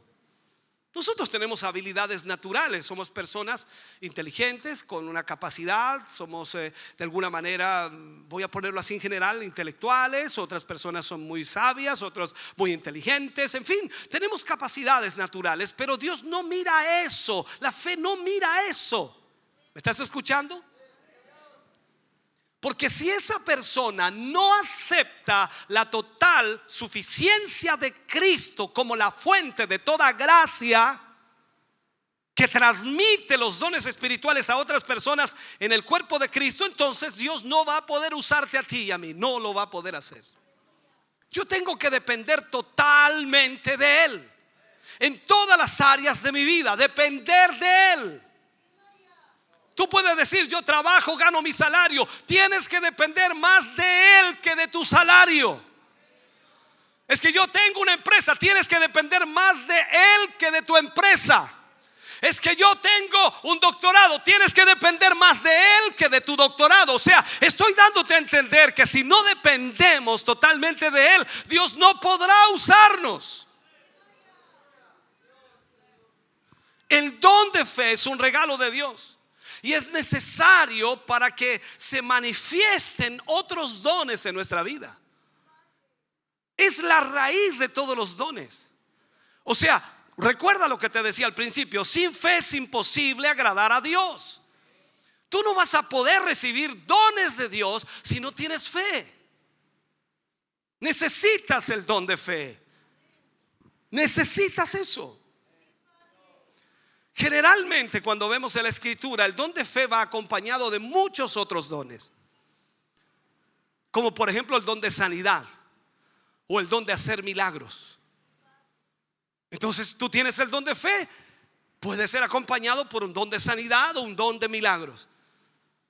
B: Nosotros tenemos habilidades naturales, somos personas inteligentes, con una capacidad, somos de alguna manera, voy a ponerlo así en general, intelectuales, otras personas son muy sabias, otros muy inteligentes, en fin, tenemos capacidades naturales, pero Dios no mira eso, la fe no mira eso. ¿Me estás escuchando? Porque si esa persona no acepta la total suficiencia de Cristo como la fuente de toda gracia que transmite los dones espirituales a otras personas en el cuerpo de Cristo, entonces Dios no va a poder usarte a ti y a mí, no lo va a poder hacer. Yo tengo que depender totalmente de Él en todas las áreas de mi vida, depender de Él. Tú puedes decir, yo trabajo, gano mi salario. Tienes que depender más de Él que de tu salario. Es que yo tengo una empresa, tienes que depender más de Él que de tu empresa. Es que yo tengo un doctorado, tienes que depender más de Él que de tu doctorado. O sea, estoy dándote a entender que si no dependemos totalmente de Él, Dios no podrá usarnos. El don de fe es un regalo de Dios. Y es necesario para que se manifiesten otros dones en nuestra vida. Es la raíz de todos los dones. O sea, recuerda lo que te decía al principio: sin fe es imposible agradar a Dios. Tú no vas a poder recibir dones de Dios si no tienes fe. Necesitas el don de fe. Necesitas eso. Generalmente cuando vemos en la escritura, el don de fe va acompañado de muchos otros dones, como por ejemplo el don de sanidad o el don de hacer milagros. Entonces tú tienes el don de fe, puede ser acompañado por un don de sanidad o un don de milagros.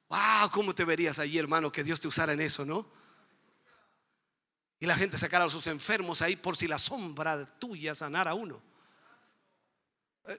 B: Wow, ¿cómo te verías allí, hermano, que Dios te usara en eso, no? Y la gente sacara a sus enfermos ahí por si la sombra tuya sanara a uno.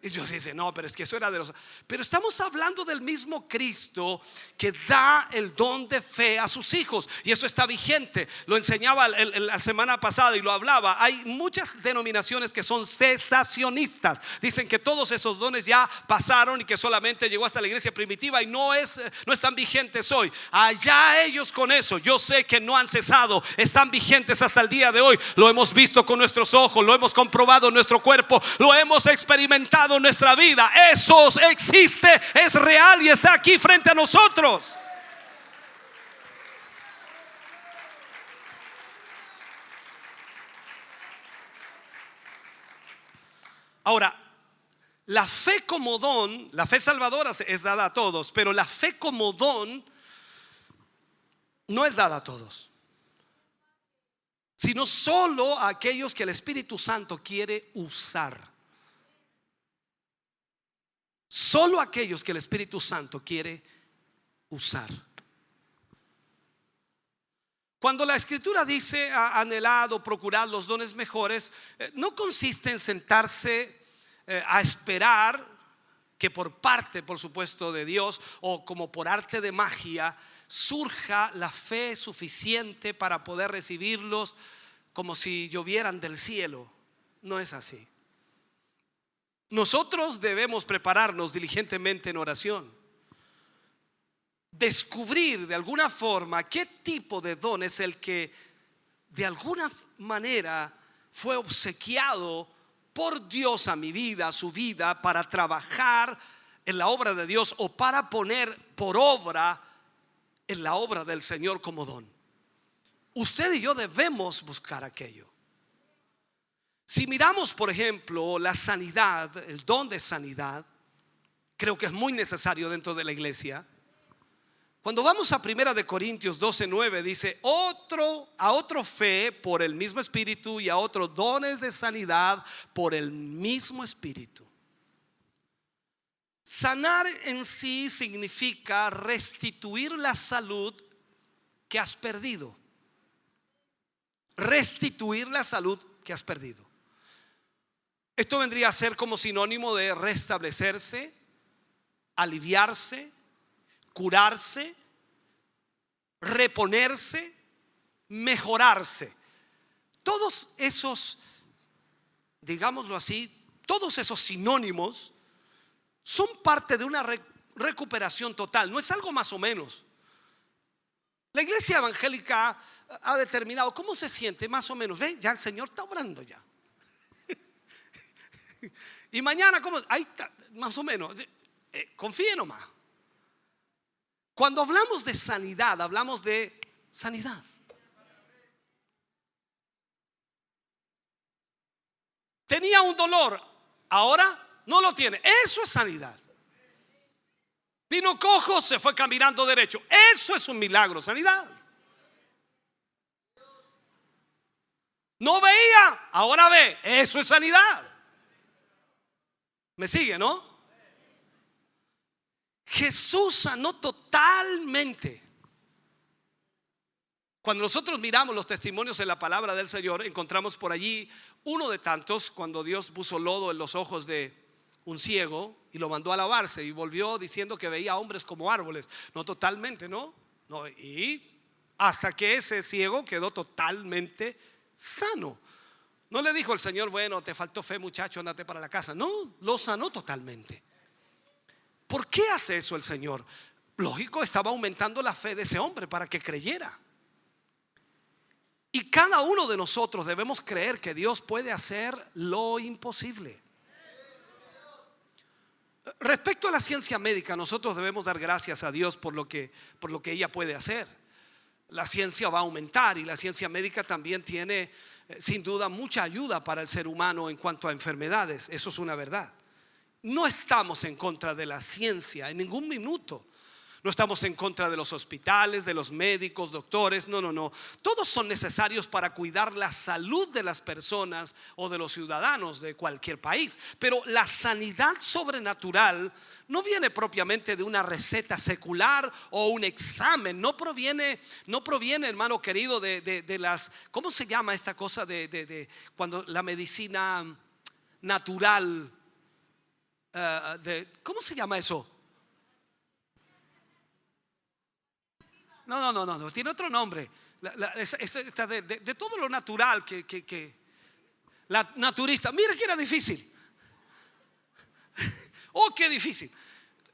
B: Y yo dice, no, pero es que eso era de los... Pero estamos hablando del mismo Cristo que da el don de fe a sus hijos. Y eso está vigente. Lo enseñaba la semana pasada y lo hablaba. Hay muchas denominaciones que son cesacionistas. Dicen que todos esos dones ya pasaron y que solamente llegó hasta la iglesia primitiva y no están vigentes hoy. Allá ellos con eso. Yo sé que no han cesado, están vigentes hasta el día de hoy. Lo hemos visto con nuestros ojos, lo hemos comprobado en nuestro cuerpo, lo hemos experimentado en nuestra vida. Eso existe, es real y está aquí frente a nosotros. Ahora, la fe como don, la fe salvadora es dada a todos, pero la fe como don no es dada a todos, sino solo a aquellos que el Espíritu Santo quiere usar. Solo aquellos que el Espíritu Santo quiere usar. Cuando la Escritura dice anhelado, procurar los dones mejores, no consiste en sentarse a esperar que por parte, por supuesto, de Dios o como por arte de magia surja la fe suficiente para poder recibirlos como si llovieran del cielo. No es así. Nosotros debemos prepararnos diligentemente en oración, descubrir de alguna forma qué tipo de don es el que de alguna manera fue obsequiado por Dios a mi vida, a su vida, para trabajar en la obra de Dios o para poner por obra en la obra del Señor como don. Usted y yo debemos buscar aquello. Si miramos, por ejemplo, la sanidad, el don de sanidad, creo que es muy necesario dentro de la iglesia. Cuando vamos a 1 Corintios 12:9 dice, a otro fe por el mismo Espíritu y a otros dones de sanidad por el mismo Espíritu. Sanar en sí significa restituir la salud que has perdido. Restituir la salud que has perdido. Esto vendría a ser como sinónimo de restablecerse, aliviarse, curarse, reponerse, mejorarse. Todos esos, digámoslo así, todos esos sinónimos son parte de una recuperación total. No es algo más o menos. La iglesia evangélica ha determinado cómo se siente más o menos. Ve, ya el Señor está obrando ya. Y mañana, ¿cómo? Ahí está, más o menos. Confíe nomás. Cuando hablamos de sanidad, hablamos de sanidad. Tenía un dolor, ahora no lo tiene. Eso es sanidad. Vino cojo, se fue caminando derecho. Eso es un milagro, sanidad. No veía, ahora ve. Eso es sanidad. ¿Me sigue, no? Jesús sanó totalmente. Cuando nosotros miramos los testimonios en la palabra del Señor, encontramos por allí uno de tantos, cuando Dios puso lodo en los ojos de un ciego y lo mandó a lavarse, y volvió diciendo que veía hombres como árboles. No totalmente, ¿no? Y hasta que ese ciego quedó totalmente sano. No le dijo el Señor, bueno, te faltó fe, muchacho, andate para la casa. No, lo sanó totalmente. ¿Por qué hace eso el Señor? Lógico, estaba aumentando la fe de ese hombre para que creyera. Y cada uno de nosotros debemos creer que Dios puede hacer lo imposible. Respecto a la ciencia médica, nosotros debemos dar gracias a Dios por lo que ella puede hacer. La ciencia va a aumentar, y la ciencia médica también tiene sin duda mucha ayuda para el ser humano en cuanto a enfermedades. Eso es una verdad. No estamos en contra de la ciencia en ningún minuto. No estamos en contra de los hospitales, de los médicos, doctores. No. Todos son necesarios para cuidar la salud de las personas o de los ciudadanos de cualquier país. Pero la sanidad sobrenatural no viene propiamente de una receta secular o un examen. No proviene, hermano querido, de las, ¿cómo se llama esta cosa de cuando la medicina natural, ¿cómo se llama eso? No, tiene otro nombre. De todo lo natural que la naturista. Mira que era difícil. Oh, qué difícil.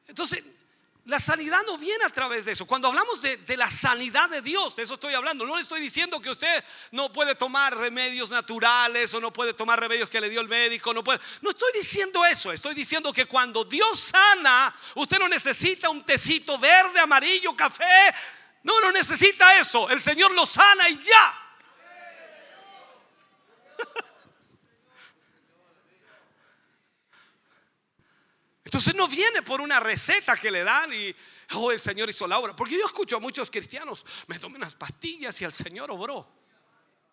B: Entonces, la sanidad no viene a través de eso. Cuando hablamos de la sanidad de Dios, de eso estoy hablando. No le estoy diciendo que usted no puede tomar remedios naturales o no puede tomar remedios que le dio el médico. No estoy diciendo eso. Estoy diciendo que cuando Dios sana, usted no necesita un tecito verde, amarillo, café. No necesita eso. El Señor lo sana y ya. Entonces no viene por una receta que le dan y el Señor hizo la obra. Porque yo escucho a muchos cristianos: me tomé unas pastillas y el Señor obró.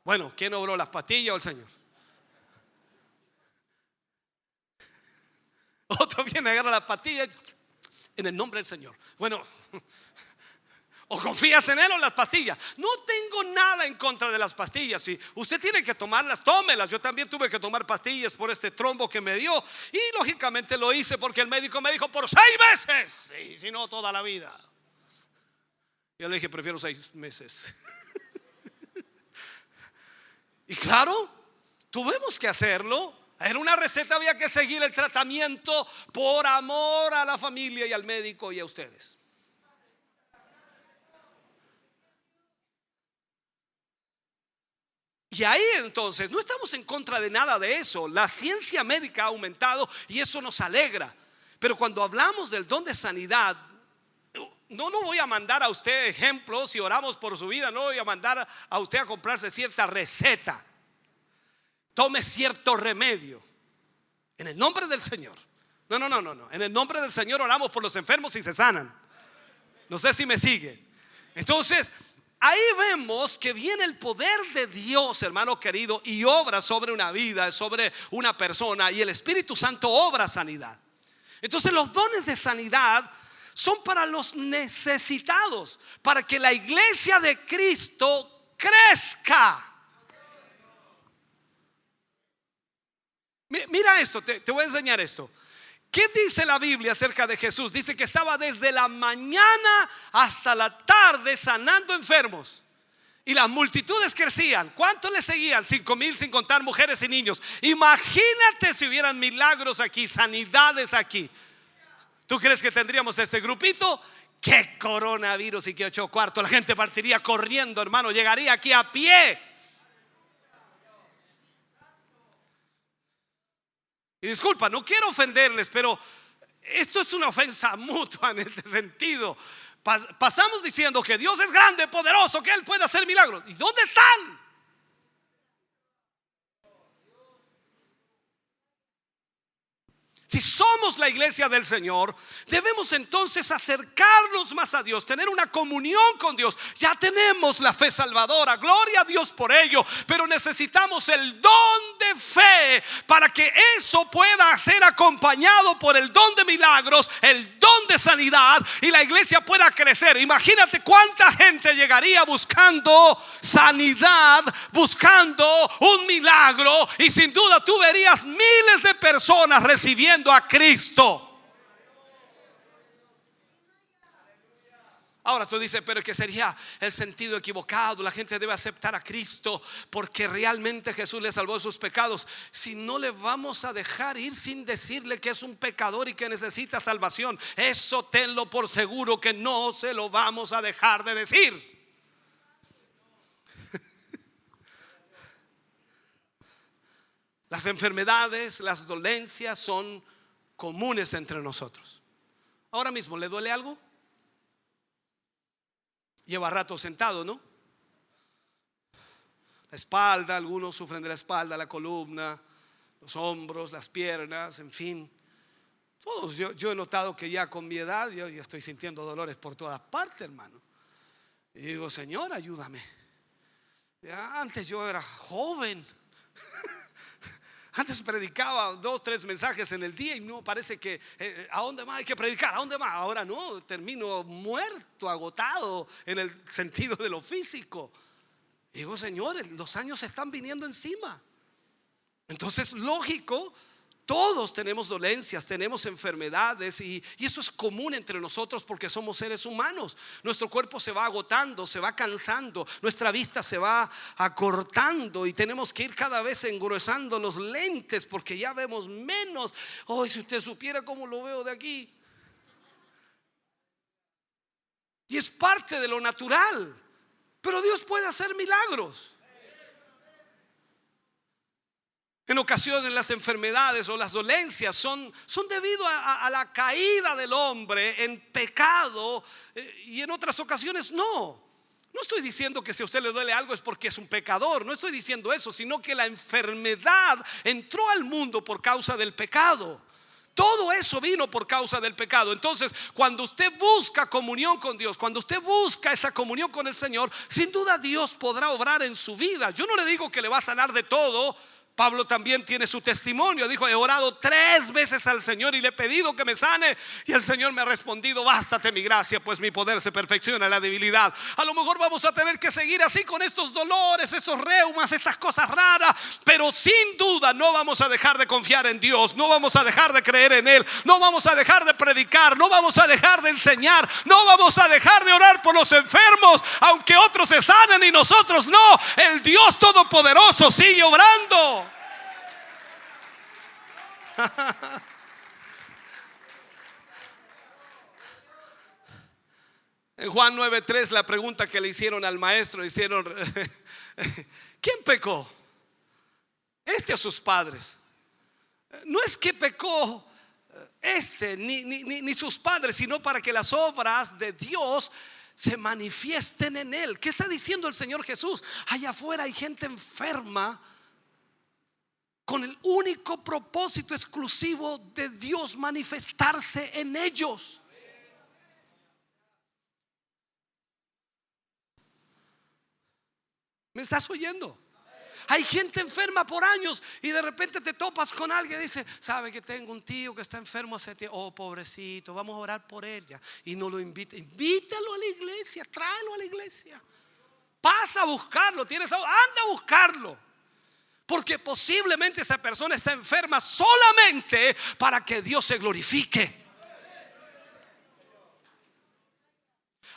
B: Bueno, ¿quién obró, las pastillas o el Señor? Otro viene a agarrar las pastillas en el nombre del Señor. Bueno, o confías en él o en las pastillas. No tengo nada en contra de las pastillas. Si usted tiene que tomarlas, tómelas. Yo también tuve que tomar pastillas por este trombo que me dio, y lógicamente lo hice porque el médico me dijo por 6 meses, y si no toda la vida. Yo le dije, prefiero 6 meses. Y claro, tuvimos que hacerlo. Era una receta, había que seguir el tratamiento por amor a la familia y al médico y a ustedes. Y ahí entonces no estamos en contra de nada de eso. La ciencia médica ha aumentado y eso nos alegra. Pero cuando hablamos del don de sanidad, no voy a mandar a usted ejemplos. Si oramos por su vida, no voy a mandar a usted a comprarse cierta receta. Tome cierto remedio en el nombre del Señor. No. En el nombre del Señor oramos por los enfermos y se sanan. No sé si me sigue. Entonces, ahí vemos que viene el poder de Dios, hermano querido, y obra sobre una vida, sobre una persona, y el Espíritu Santo obra sanidad. Entonces los dones de sanidad son para los necesitados, para que la iglesia de Cristo crezca. Mira esto, te voy a enseñar esto. ¿Qué dice la Biblia acerca de Jesús? Dice que estaba desde la mañana hasta la tarde sanando enfermos. Y las multitudes crecían. ¿Cuántos le seguían? 5,000 sin contar mujeres y niños. Imagínate si hubieran milagros aquí, sanidades aquí. ¿Tú crees que tendríamos este grupito? ¡Qué coronavirus y qué 8 cuartos! La gente partiría corriendo, hermano. Llegaría aquí a pie. Y disculpa, no quiero ofenderles, pero esto es una ofensa mutua en este sentido. Pasamos diciendo que Dios es grande, poderoso, que Él puede hacer milagros. ¿Y dónde están? Si somos la iglesia del Señor, debemos entonces acercarnos más a Dios, tener una comunión con Dios. Ya tenemos la fe salvadora, gloria a Dios por ello, pero necesitamos el don de fe para que eso pueda ser acompañado por el don de milagros, el don de sanidad, y la iglesia pueda crecer. Imagínate cuánta gente llegaría buscando sanidad, buscando un milagro, y sin duda tú verías miles de personas recibiendo a Cristo. Ahora tú dices, pero que sería el sentido equivocado. La gente debe aceptar a Cristo porque realmente Jesús le salvó de sus pecados. Si no, le vamos a dejar ir sin decirle que es un pecador y que necesita salvación. Eso tenlo por seguro que no se lo vamos a dejar de decir. Las enfermedades, las dolencias son comunes entre nosotros. Ahora mismo, ¿le duele algo? Lleva rato sentado, ¿no? La espalda, algunos sufren de la espalda, la columna, los hombros, las piernas, en fin. Todos, yo he notado que ya con mi edad yo estoy sintiendo dolores por todas partes, hermano. Y digo, Señor, ayúdame. Ya, antes yo era joven. Antes predicaba 2, 3 mensajes en el día y no parece que ¿a dónde más hay que predicar? ¿A dónde más? Ahora no, termino muerto, agotado en el sentido de lo físico. Y digo, Señor, los años se están viniendo encima. Entonces, lógico, todos tenemos dolencias, tenemos enfermedades, y eso es común entre nosotros porque somos seres humanos. Nuestro cuerpo se va agotando, se va cansando, nuestra vista se va acortando y tenemos que ir cada vez engrosando los lentes porque ya vemos menos. Oh, si usted supiera cómo lo veo de aquí. Y es parte de lo natural, pero Dios puede hacer milagros. En ocasiones las enfermedades o las dolencias son debido a la caída del hombre en pecado, y en otras ocasiones no. No estoy diciendo que si a usted le duele algo es porque es un pecador, no estoy diciendo eso, sino que la enfermedad entró al mundo por causa del pecado. Todo eso vino por causa del pecado. Entonces, cuando usted busca comunión con Dios, cuando usted busca esa comunión con el Señor, sin duda Dios podrá obrar en su vida. Yo no le digo que le va a sanar de todo. Pablo también tiene su testimonio. Dijo, he orado 3 veces al Señor y le he pedido que me sane, y el Señor me ha respondido, bástate mi gracia, pues mi poder se perfecciona en la debilidad. A lo mejor vamos a tener que seguir así con estos dolores, esos reumas, estas cosas raras, pero sin duda no vamos a dejar de confiar en Dios, no vamos a dejar de creer en Él, no vamos a dejar de predicar, no vamos a dejar de enseñar, no vamos a dejar de orar por los enfermos, aunque otros se sanen y nosotros no. El Dios Todopoderoso sigue obrando. En Juan 9:3, la pregunta que le hicieron al maestro, hicieron, ¿quién pecó? ¿Este o sus padres? No es que pecó ni sus padres, sino para que las obras de Dios se manifiesten en él. ¿Qué está diciendo el Señor Jesús? Allá afuera hay gente enferma con el único propósito exclusivo de Dios manifestarse en ellos. ¿Me estás oyendo? Hay gente enferma por años y de repente te topas con alguien y dice, sabe que tengo un tío que está enfermo hace tiempo. Oh, pobrecito, vamos a orar por él ya. Y no lo invita, invítalo a la iglesia, tráelo a la iglesia. Pasa a buscarlo, anda a buscarlo. Porque posiblemente esa persona está enferma solamente para que Dios se glorifique.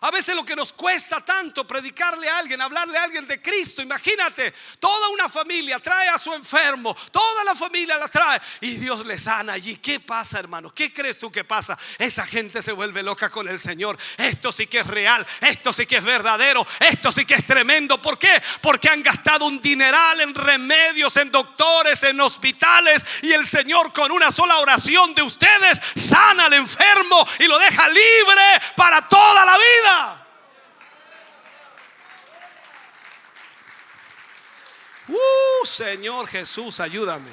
B: A veces lo que nos cuesta tanto predicarle a alguien, hablarle a alguien de Cristo. Imagínate, toda una familia trae a su enfermo, toda la familia la trae y Dios le sana allí. ¿Qué pasa, hermano? ¿Qué crees tú que pasa? Esa gente se vuelve loca con el Señor. Esto sí que es real, esto sí que es verdadero, esto sí que es tremendo. ¿Por qué? Porque han gastado un dineral en remedios, en doctores, en hospitales, y el Señor con una sola oración de ustedes sana al enfermo y lo deja libre para toda la vida. Señor Jesús, ayúdame.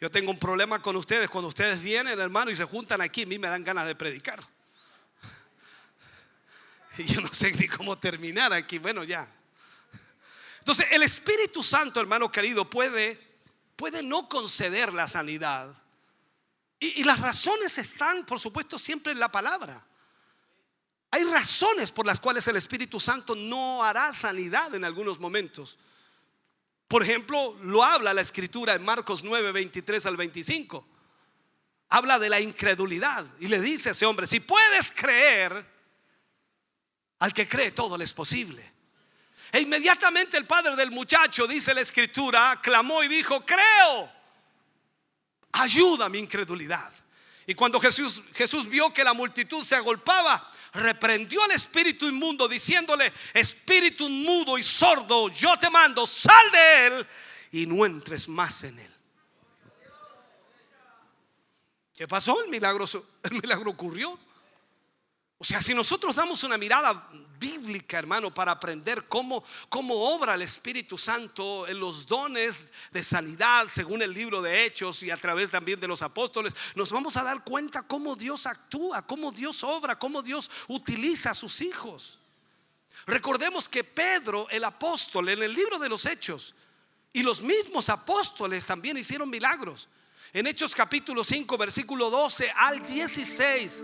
B: Yo tengo un problema con ustedes. Cuando ustedes vienen, hermano, y se juntan aquí, a mí me dan ganas de predicar. Y yo no sé ni cómo terminar aquí. Bueno, ya. Entonces el Espíritu Santo, hermano querido, puede no conceder la sanidad. Y las razones están, por supuesto, siempre en la palabra. Hay razones por las cuales el Espíritu Santo no hará sanidad en algunos momentos. Por ejemplo, lo habla la Escritura en Marcos 9, 23 al 25. Habla de la incredulidad y le dice a ese hombre: si puedes creer, al que cree todo le es posible. E inmediatamente el padre del muchacho, dice la Escritura, clamó y dijo: creo, ayuda a mi incredulidad. Y cuando Jesús vio que la multitud se agolpaba, reprendió al espíritu inmundo diciéndole: espíritu mudo y sordo, yo te mando, sal de él y no entres más en él. ¿Qué pasó? El milagro ocurrió. O sea, si nosotros damos una mirada bíblica, hermano, para aprender cómo obra el Espíritu Santo en los dones de sanidad, según el libro de Hechos y a través también de los apóstoles, nos vamos a dar cuenta cómo Dios actúa, cómo Dios obra, cómo Dios utiliza a sus hijos. Recordemos que Pedro, el apóstol, en el libro de los Hechos, y los mismos apóstoles también hicieron milagros. En Hechos capítulo 5, versículo 12 al 16,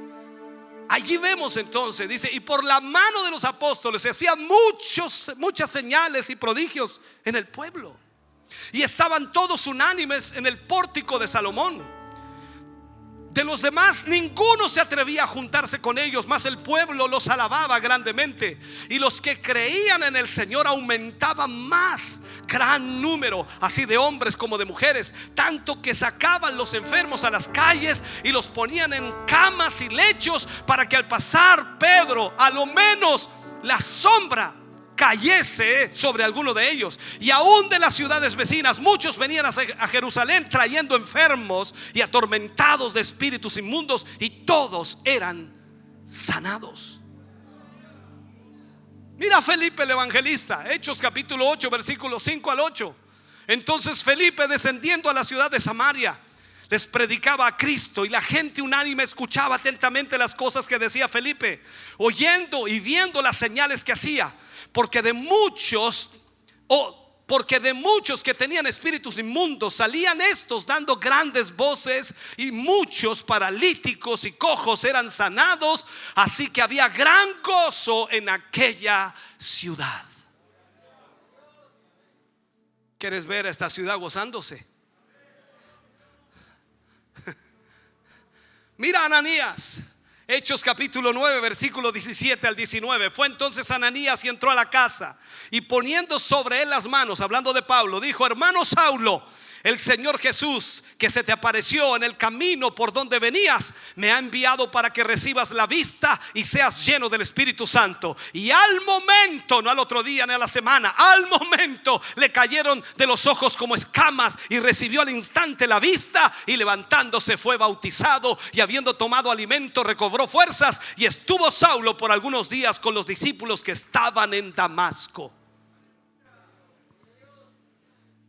B: allí vemos entonces, dice: y por la mano de los apóstoles se hacían muchas señales y prodigios en el pueblo, y estaban todos unánimes en el pórtico de Salomón. De los demás ninguno se atrevía a juntarse con ellos, mas el pueblo los alababa grandemente, y los que creían en el Señor aumentaban más, gran número, así de hombres como de mujeres, tanto que sacaban los enfermos a las calles y los ponían en camas y lechos, para que al pasar Pedro, a lo menos la sombra cayese sobre alguno de ellos. Y aún de las ciudades vecinas muchos venían a Jerusalén trayendo enfermos y atormentados de espíritus inmundos, y todos eran sanados. Mira a Felipe el evangelista, Hechos capítulo 8, versículos 5 al 8. Entonces Felipe, descendiendo a la ciudad de Samaria, les predicaba a Cristo, y la gente unánime escuchaba atentamente las cosas que decía Felipe, oyendo y viendo las señales que hacía. Porque de muchos que tenían espíritus inmundos salían estos dando grandes voces, y muchos paralíticos y cojos eran sanados, así que había gran gozo en aquella ciudad. ¿Quieres ver a esta ciudad gozándose? Mira a Ananías, Hechos capítulo 9, versículo 17 al 19. Fue entonces Ananías y entró a la casa, y poniendo sobre él las manos, hablando de Pablo, dijo: hermano Saulo, el Señor Jesús, que se te apareció en el camino por donde venías, me ha enviado para que recibas la vista y seas lleno del Espíritu Santo. Y al momento, no al otro día ni a la semana, al momento le cayeron de los ojos como escamas, y recibió al instante la vista, y levantándose fue bautizado, y habiendo tomado alimento recobró fuerzas. Y estuvo Saulo por algunos días con los discípulos que estaban en Damasco.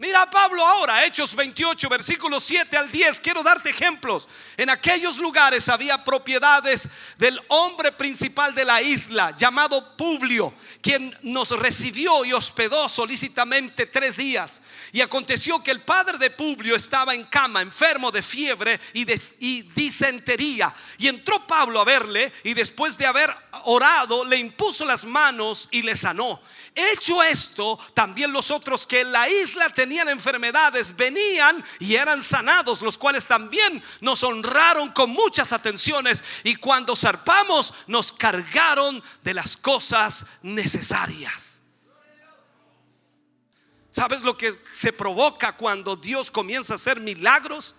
B: Mira a Pablo ahora, Hechos 28, versículos 7 al 10. Quiero darte ejemplos. En aquellos lugares había propiedades del hombre principal de la isla, llamado Publio, quien nos recibió y hospedó solícitamente 3 días. Y aconteció que el padre de Publio estaba en cama, enfermo de fiebre y disentería. Y entró Pablo a verle, y después de haber orado, le impuso las manos y le sanó. Hecho esto, también los otros que en la isla tenían enfermedades venían y eran sanados, los cuales también nos honraron con muchas atenciones, y cuando zarpamos nos cargaron de las cosas necesarias. ¿Sabes lo que se provoca cuando Dios comienza a hacer milagros?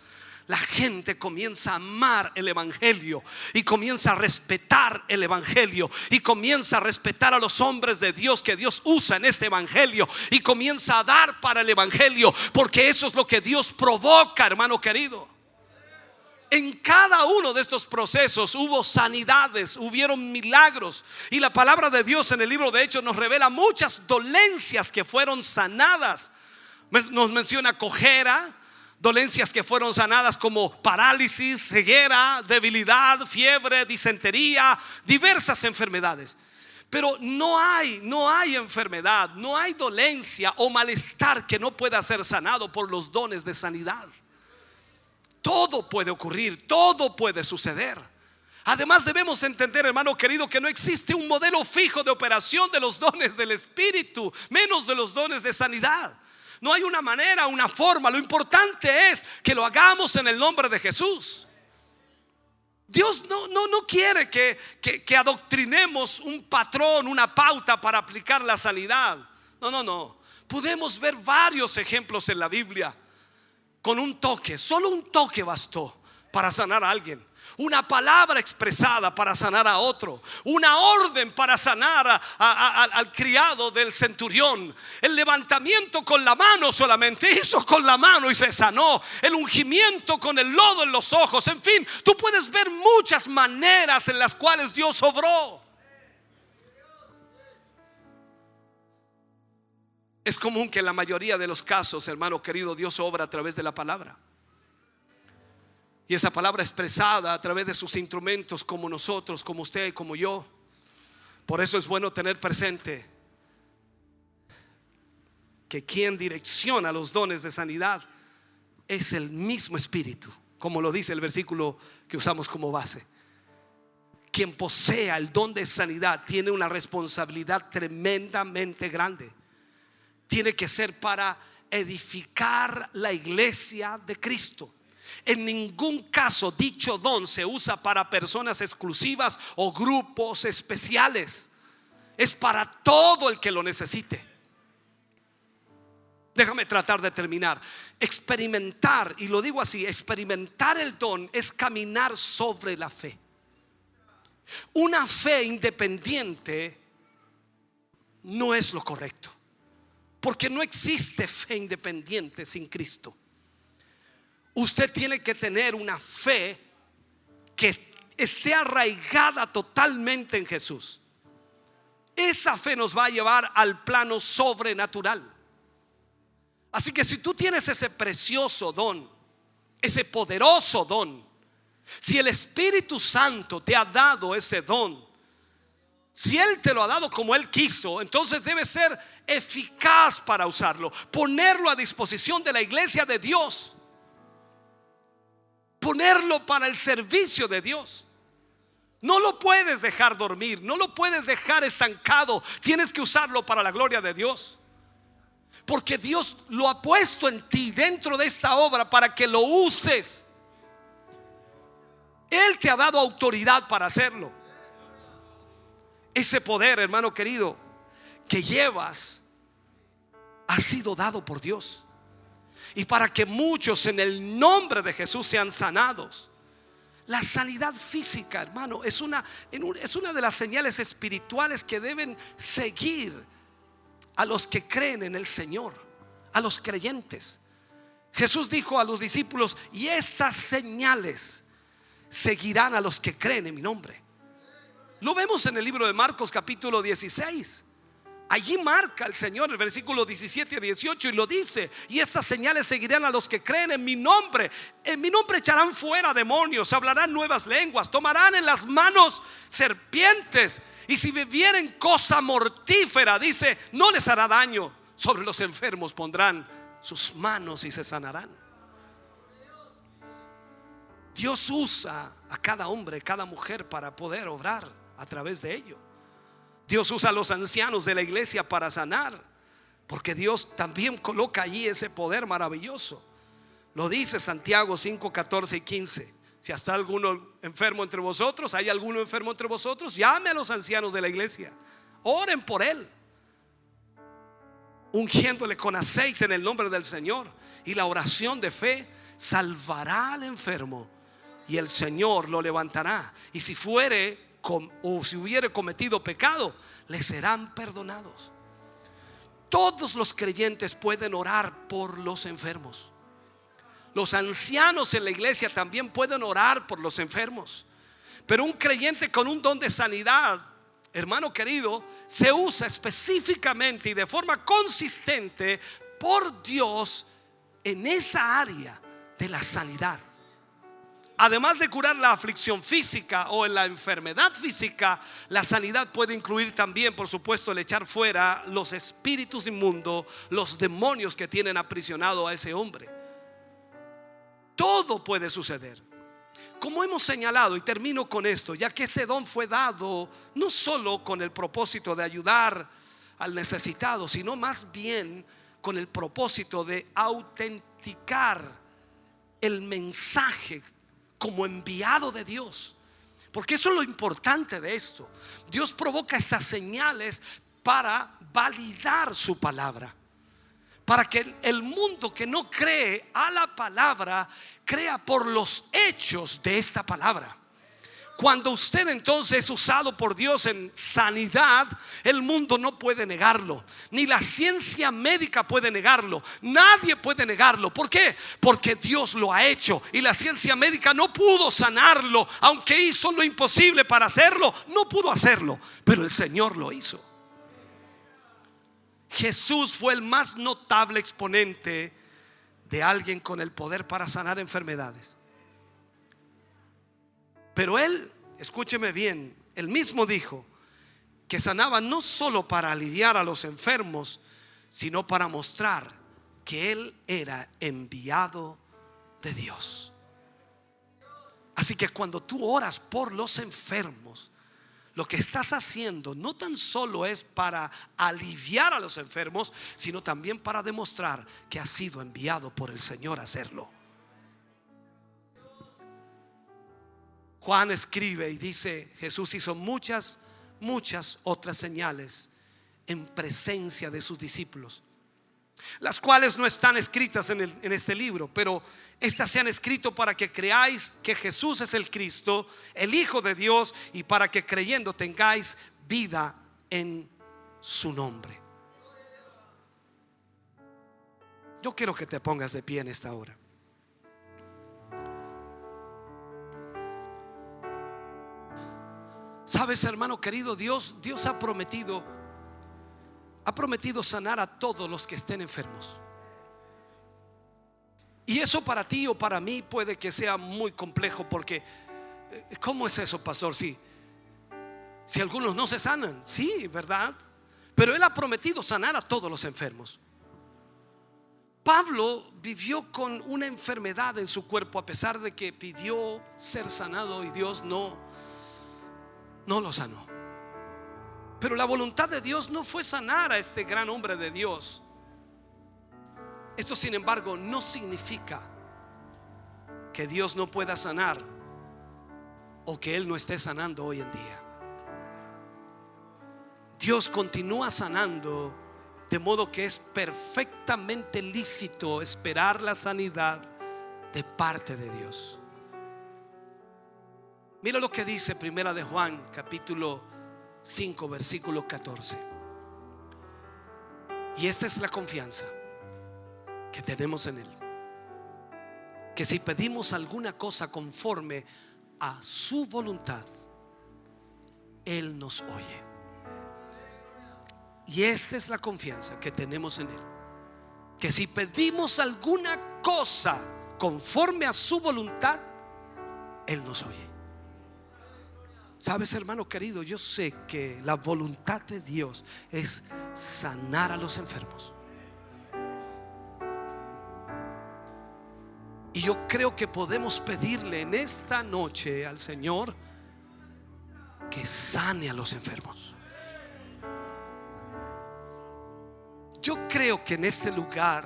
B: La gente comienza a amar el evangelio y comienza a respetar el evangelio y comienza a respetar a los hombres de Dios que Dios usa en este evangelio, y comienza a dar para el evangelio, porque eso es lo que Dios provoca, hermano querido. En cada uno de estos procesos hubo sanidades, hubieron milagros, y la palabra de Dios en el libro de Hechos nos revela muchas dolencias que fueron sanadas. Nos menciona cojera, dolencias que fueron sanadas como parálisis, ceguera, debilidad, fiebre, disentería, diversas enfermedades. Pero no hay enfermedad, no hay dolencia o malestar que no pueda ser sanado por los dones de sanidad. Todo puede ocurrir, todo puede suceder. Además debemos entender, hermano querido, que no existe un modelo fijo de operación de los dones del Espíritu, menos de los dones de sanidad. No hay una manera, una forma. Lo importante es que lo hagamos en el nombre de Jesús. Dios no quiere que adoctrinemos un patrón, una pauta para aplicar la sanidad. No. Podemos ver varios ejemplos en la Biblia. Con un toque, solo un toque bastó para sanar a alguien. Una palabra expresada para sanar a otro. Una orden para sanar al criado del centurión. El levantamiento con la mano solamente, hizo con la mano y se sanó. El ungimiento con el lodo en los ojos. En fin, tú puedes ver muchas maneras en las cuales Dios obró. Es común que en la mayoría de los casos, hermano querido, Dios obra a través de la palabra. Y esa palabra expresada a través de sus instrumentos, como nosotros, como usted y como yo. Por eso es bueno tener presente que quien direcciona los dones de sanidad es el mismo Espíritu, como lo dice el versículo que usamos como base. Quien posea el don de sanidad tiene una responsabilidad tremendamente grande. Tiene que ser para edificar la iglesia de Cristo. En ningún caso dicho don se usa para personas exclusivas o grupos especiales. Es para todo el que lo necesite. Déjame tratar de terminar. Experimentar, y lo digo así, experimentar el don es caminar sobre la fe. Una fe independiente no es lo correcto, porque no existe fe independiente sin Cristo. Usted tiene que tener una fe que esté arraigada totalmente en Jesús. Esa fe nos va a llevar al plano sobrenatural. Así que si tú tienes ese precioso don, ese poderoso don, si el Espíritu Santo te ha dado ese don, si Él te lo ha dado como Él quiso, entonces debe ser eficaz para usarlo, ponerlo a disposición de la iglesia de Dios, ponerlo para el servicio de Dios. No lo puedes dejar dormir, no lo puedes dejar estancado. Tienes que usarlo para la gloria de Dios, porque Dios lo ha puesto en ti dentro de esta obra para que lo uses. Él te ha dado autoridad para hacerlo. Ese poder, hermano querido, que llevas ha sido dado por Dios, y para que muchos en el nombre de Jesús sean sanados. La sanidad física, hermano, es una de las señales espirituales que deben seguir a los que creen en el Señor, a los creyentes. Jesús dijo a los discípulos: y estas señales seguirán a los que creen en mi nombre. Lo vemos en el libro de Marcos capítulo 16. Allí marca el Señor el versículo 17 y 18 y lo dice: y estas señales seguirán a los que creen en mi nombre. En mi nombre echarán fuera demonios, hablarán nuevas lenguas, tomarán en las manos serpientes, y si bebieren cosa mortífera, dice, no les hará daño. Sobre los enfermos pondrán sus manos y se sanarán. Dios usa a cada hombre, cada mujer para poder obrar a través de ello. Dios usa a los ancianos de la iglesia para sanar, porque Dios también coloca allí ese poder maravilloso. Lo dice Santiago 5, 14 y 15. Si está alguno enfermo entre vosotros, hay alguno enfermo entre vosotros, llame a los ancianos de la iglesia, oren por él, ungiéndole con aceite en el nombre del Señor, y la oración de fe salvará al enfermo, y el Señor lo levantará, y si hubiere cometido pecado, le serán perdonados. Todos los creyentes pueden orar por los enfermos. Los ancianos en la iglesia también pueden orar por los enfermos. Pero un creyente con un don de sanidad, hermano querido, se usa específicamente y de forma consistente por Dios en esa área de la sanidad. Además de curar la aflicción física o en la enfermedad física, la sanidad puede incluir también, por supuesto, el echar fuera los espíritus inmundos, los demonios que tienen aprisionado a ese hombre. Todo puede suceder. Como hemos señalado, y termino con esto, ya que este don fue dado no solo con el propósito de ayudar al necesitado, sino más bien con el propósito de autenticar el mensaje como enviado de Dios. Porque eso es lo importante de esto. Dios provoca estas señales para validar su palabra, para que el mundo que no cree a la palabra crea por los hechos de esta palabra. Cuando usted entonces es usado por Dios en sanidad, el mundo no puede negarlo, ni la ciencia médica puede negarlo, nadie puede negarlo. ¿Por qué? Porque Dios lo ha hecho, y la ciencia médica no pudo sanarlo, aunque hizo lo imposible para hacerlo, no pudo hacerlo, pero el Señor lo hizo. Jesús fue el más notable exponente de alguien con el poder para sanar enfermedades. Pero él, escúcheme bien, él mismo dijo que sanaba no solo para aliviar a los enfermos, sino para mostrar que él era enviado de Dios. Así que cuando tú oras por los enfermos, lo que estás haciendo no tan solo es para aliviar a los enfermos, sino también para demostrar que has sido enviado por el Señor a hacerlo. Juan escribe y dice: Jesús hizo muchas otras señales en presencia de sus discípulos, las cuales no están escritas en este libro, pero estas se han escrito para que creáis que Jesús es el Cristo, el Hijo de Dios, y para que creyendo tengáis vida en su nombre. Yo quiero que te pongas de pie en esta hora. Sabes, hermano querido, Dios ha prometido sanar a todos los que estén enfermos. Y eso para ti o para mí puede que sea muy complejo, porque ¿cómo es eso, pastor? Si algunos no se sanan, sí, ¿verdad? Pero Él ha prometido sanar a todos los enfermos. Pablo vivió con una enfermedad en su cuerpo, a pesar de que pidió ser sanado y Dios no lo sanó. Pero la voluntad de Dios no fue sanar a este gran hombre de Dios. Esto, sin embargo, no significa que Dios no pueda sanar o que Él no esté sanando hoy en día. Dios continúa sanando, de modo que es perfectamente lícito esperar la sanidad de parte de Dios. Mira lo que dice Primera de Juan, capítulo 5, versículo 14. Y esta es la confianza que tenemos en Él, que si pedimos alguna cosa conforme a su voluntad, Él nos oye. Y esta es la confianza que tenemos en Él, que si pedimos alguna cosa conforme a su voluntad, Él nos oye. Sabes, hermano querido, yo sé que la voluntad de Dios es sanar a los enfermos. Y yo creo que podemos pedirle en esta noche al Señor que sane a los enfermos. Yo creo que en este lugar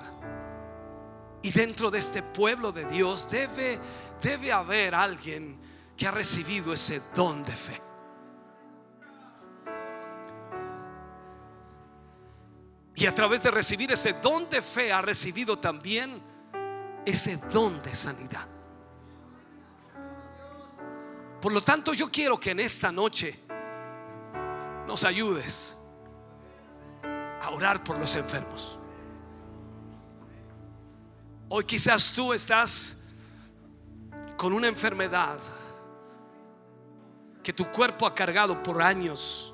B: y dentro de este pueblo de Dios debe haber alguien que ha recibido ese don de fe. Y a través de recibir ese don de fe ha recibido también ese don de sanidad. Por lo tanto, yo quiero que en esta noche nos ayudes a orar por los enfermos. Hoy quizás tú estás con una enfermedad que tu cuerpo ha cargado por años,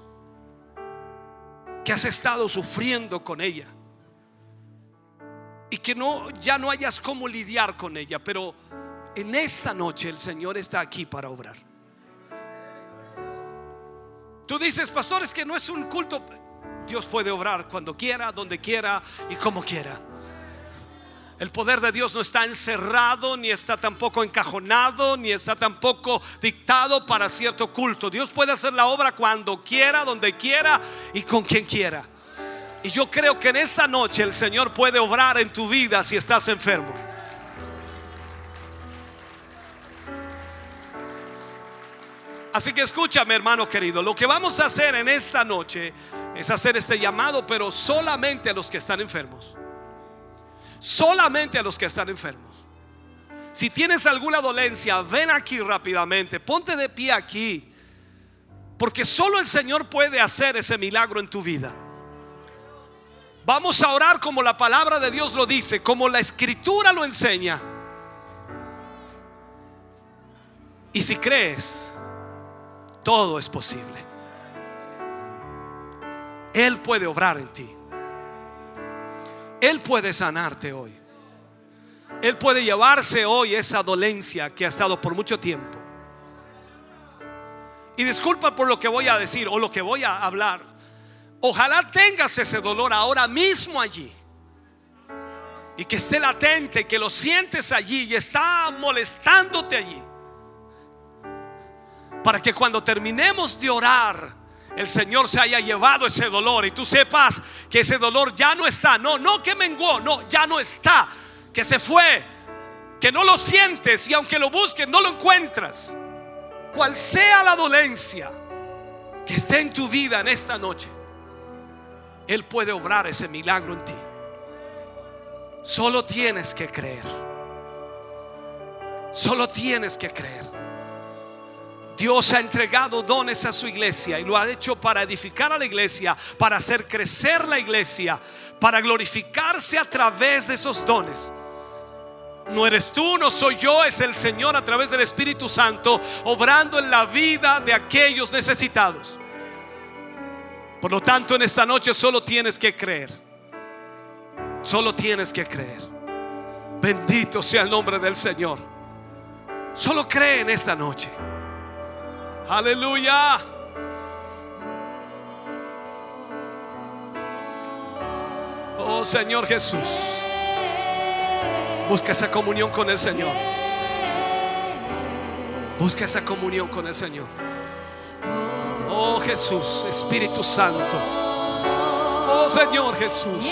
B: que has estado sufriendo con ella y que ya no hayas cómo lidiar con ella. Pero en esta noche el Señor está aquí para obrar. Tú dices, pastor, es que no es un culto. Dios puede obrar cuando quiera, donde quiera y como quiera. El poder de Dios no está encerrado, ni está tampoco encajonado, ni está tampoco dictado para cierto culto. Dios puede hacer la obra cuando quiera, donde quiera y con quien quiera. Y yo creo que en esta noche el Señor puede obrar en tu vida si estás enfermo. Así que escúchame, hermano querido, lo que vamos a hacer en esta noche es hacer este llamado, pero solamente a los que están enfermos. Solamente a los que están enfermos. Si tienes alguna dolencia, ven aquí rápidamente, ponte de pie aquí, porque solo el Señor puede hacer ese milagro en tu vida. Vamos a orar como la palabra de Dios lo dice, como la Escritura lo enseña. Y si crees, todo es posible. Él puede obrar en ti. Él puede sanarte hoy. Él puede llevarse hoy esa dolencia que ha estado por mucho tiempo. Y disculpa por lo que voy a decir o lo que voy a hablar. Ojalá tengas ese dolor ahora mismo allí, y que esté latente, que lo sientes allí y está molestándote allí, para que cuando terminemos de orar el Señor se haya llevado ese dolor y tú sepas que ese dolor ya no está. No que menguó, no, ya no está, que se fue, que no lo sientes, y aunque lo busques no lo encuentras. Cual sea la dolencia que esté en tu vida en esta noche, Él puede obrar ese milagro en ti. Solo tienes que creer. Solo tienes que creer. Dios ha entregado dones a su iglesia y lo ha hecho para edificar a la iglesia, para hacer crecer la iglesia, para glorificarse a través de esos dones. No eres tú, no soy yo, es el Señor a través del Espíritu Santo obrando en la vida de aquellos necesitados. Por lo tanto, en esta noche solo tienes que creer. Solo tienes que creer. Bendito sea el nombre del Señor. Solo cree en esta noche. Aleluya. Oh Señor Jesús, busca esa comunión con el Señor. Busca esa comunión con el Señor. Oh Jesús, Espíritu Santo. Oh Señor Jesús.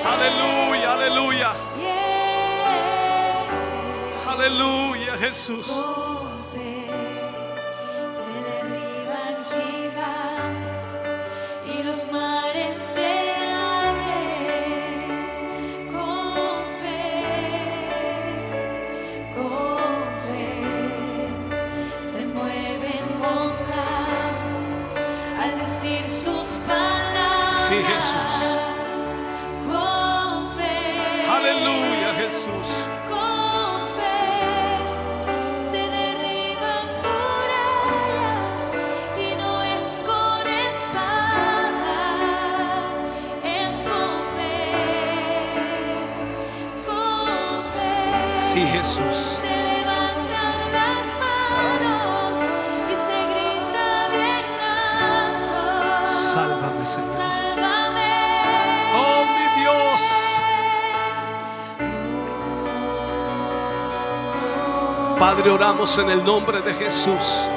B: Aleluya, aleluya. Aleluya, Jesús.
C: Los mares se abren con fe, se mueven montañas al decir sus palabras.
B: Sí, Jesús.
C: Con fe.
B: Aleluya, Jesús.
C: Con fe se derriban murallas y no es con espada.
B: Sí, Jesús.
C: Se levantan las manos y se grita bien alto.
B: Sálvame, Señor.
C: Sálvame.
B: Oh, mi Dios. Padre, oramos en el nombre de Jesús.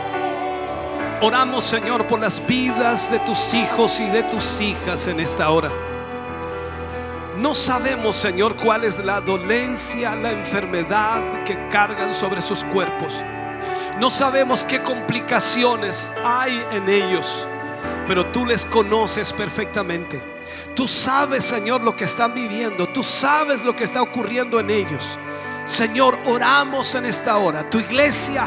B: Oramos, Señor, por las vidas de tus hijos y de tus hijas en esta hora. No sabemos, Señor, cuál es la dolencia, la enfermedad que cargan sobre sus cuerpos. No sabemos qué complicaciones hay en ellos, pero tú les conoces perfectamente. Tú sabes, Señor, lo que están viviendo. Tú sabes lo que está ocurriendo en ellos. Señor, oramos en esta hora. Tu iglesia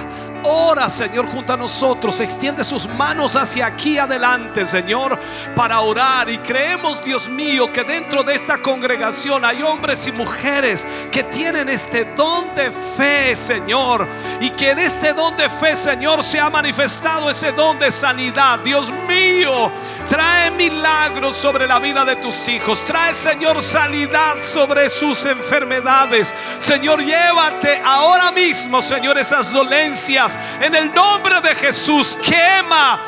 B: ora, Señor, junto a nosotros. Extiende sus manos hacia aquí adelante, Señor, para orar. Y creemos, Dios mío, que dentro de esta congregación hay hombres y mujeres que tienen este don de fe, Señor. Y que en este don de fe, Señor, se ha manifestado ese don de sanidad. Dios mío, trae milagros sobre la vida de tus hijos. Trae, Señor, sanidad sobre sus enfermedades. Señor, llévate ahora mismo, Señor, esas dolencias. En el nombre de Jesús, quema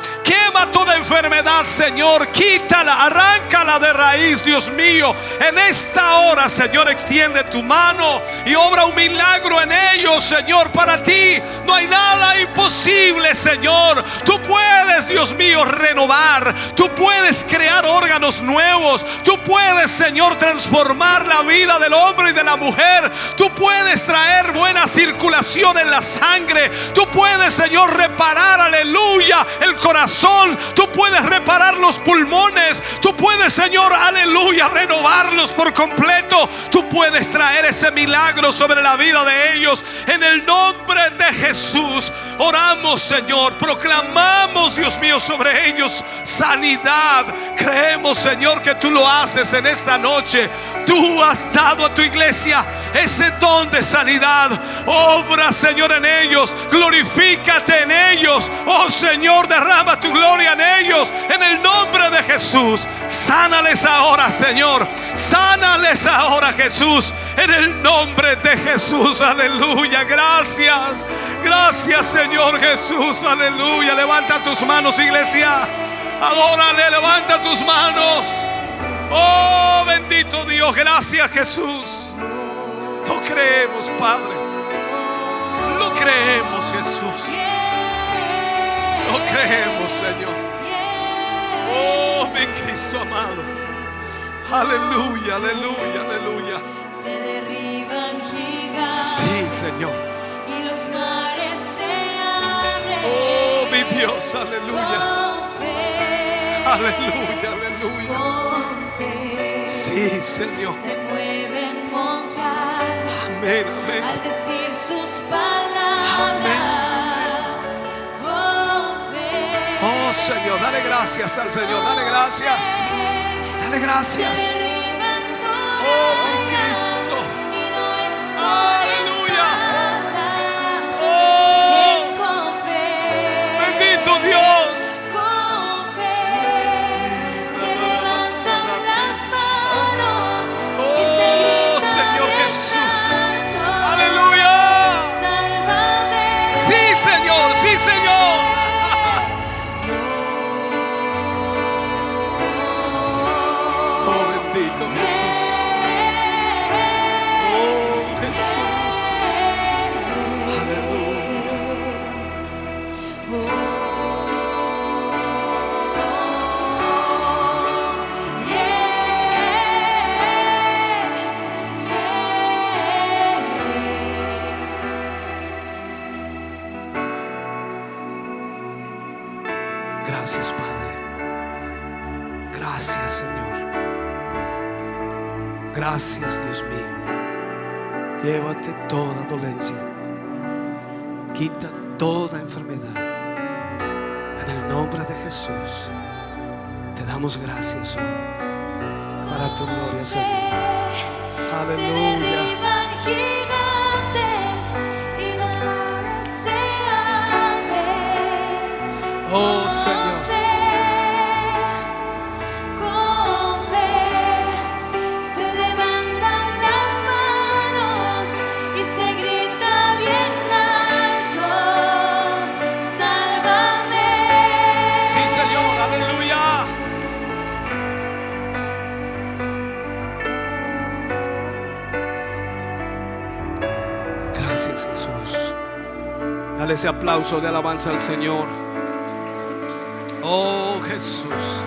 B: toda enfermedad, Señor. Quítala, arráncala de raíz, Dios mío. En esta hora, Señor, extiende tu mano y obra un milagro en ellos, Señor. Para ti no hay nada imposible, Señor. Tú puedes, Dios mío, renovar. Tú puedes crear órganos nuevos. Tú puedes, Señor, transformar la vida del hombre y de la mujer. Tú puedes traer buena circulación en la sangre. Tú puedes, Señor, reparar, aleluya, el corazón. Tú puedes reparar los pulmones. Tú puedes, Señor, aleluya, renovarlos por completo. Tú puedes traer ese milagro sobre la vida de ellos. En el nombre de Jesús oramos, Señor. Proclamamos, Dios mío, sobre ellos sanidad. Creemos, Señor, que tú lo haces en esta noche. Tú has dado a tu iglesia ese don de sanidad. Obra, Señor, en ellos. Glorifícate en ellos. Oh, Señor, derrama tu gloria en ellos. En el nombre de Jesús. Sánales ahora, Señor. Sánales ahora, Jesús. En el nombre de Jesús. Aleluya. Gracias. Gracias, Señor Jesús. Aleluya. Levanta tus manos, iglesia. Adórale. Levanta tus manos. Oh, bendito Dios. Gracias, Jesús. Lo creemos, Padre. Lo creemos, Jesús. Lo creemos, Señor. Oh, mi Cristo amado. Aleluya, aleluya, aleluya.
C: Se derriban gigantes.
B: Sí, Señor.
C: Y los mares se abren.
B: Oh, mi Dios, aleluya.
C: Con fe.
B: Aleluya, aleluya.
C: Con fe.
B: Sí, Señor.
C: Se mueven montañas.
B: Amén, amén.
C: Al decir sus palabras. Con fe.
B: Oh, Señor, dale gracias al Señor. Dale gracias. Dale gracias.
C: Se derriban
B: Oh, mi Cristo.
C: y no es con
B: Aleluya.
C: espada,
B: Oh,
C: es con fe.
B: bendito Dios.
C: Con fe se levantan las manos y se
B: Oh,
C: grita
B: Señor
C: bien
B: Jesús.
C: alto.
B: Aleluya.
C: Sálvame.
B: Sí, Señor, sí, Señor. Oh, bendito Jesús. Oh, Jesús. Aleluya. Gracias, Padre. Gracias, Señor. Gracias, Dios mío. Llévate toda dolencia. Quita toda enfermedad. En el nombre de Jesús. Te damos gracias hoy. Para tu gloria, Señor.
C: Se
B: Aleluya.
C: derriban gigantes y los mares se abren.
B: Oh, Señor.
C: Con fe se levantan las manos y se gritan.
B: Gracias, Jesús. Dale ese aplauso de alabanza al Señor. Oh, Jesús.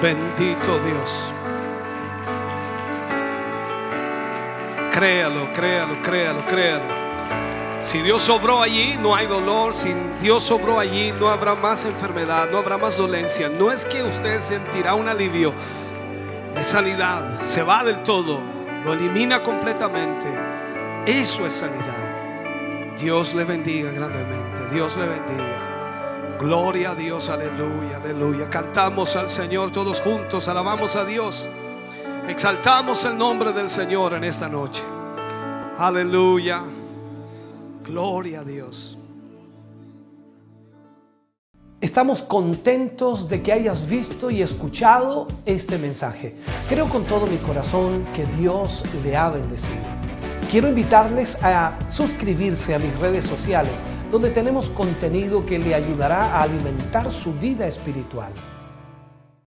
B: Bendito Dios. Créalo, créalo, créalo, créalo. Si Dios obró allí, no hay dolor. Si Dios obró allí, no habrá más enfermedad, no habrá más dolencia. No es que usted sentirá un alivio, es sanidad. Se va del todo, lo elimina completamente. Eso es sanidad. Dios le bendiga grandemente. Dios le bendiga. Gloria a Dios, aleluya, aleluya. Cantamos al Señor todos juntos, alabamos a Dios. Exaltamos el nombre del Señor en esta noche. Aleluya. Gloria a Dios.
A: Estamos contentos de que hayas visto y escuchado este mensaje. Creo con todo mi corazón que Dios le ha bendecido. Quiero invitarles a suscribirse a mis redes sociales, donde tenemos contenido que le ayudará a alimentar su vida espiritual.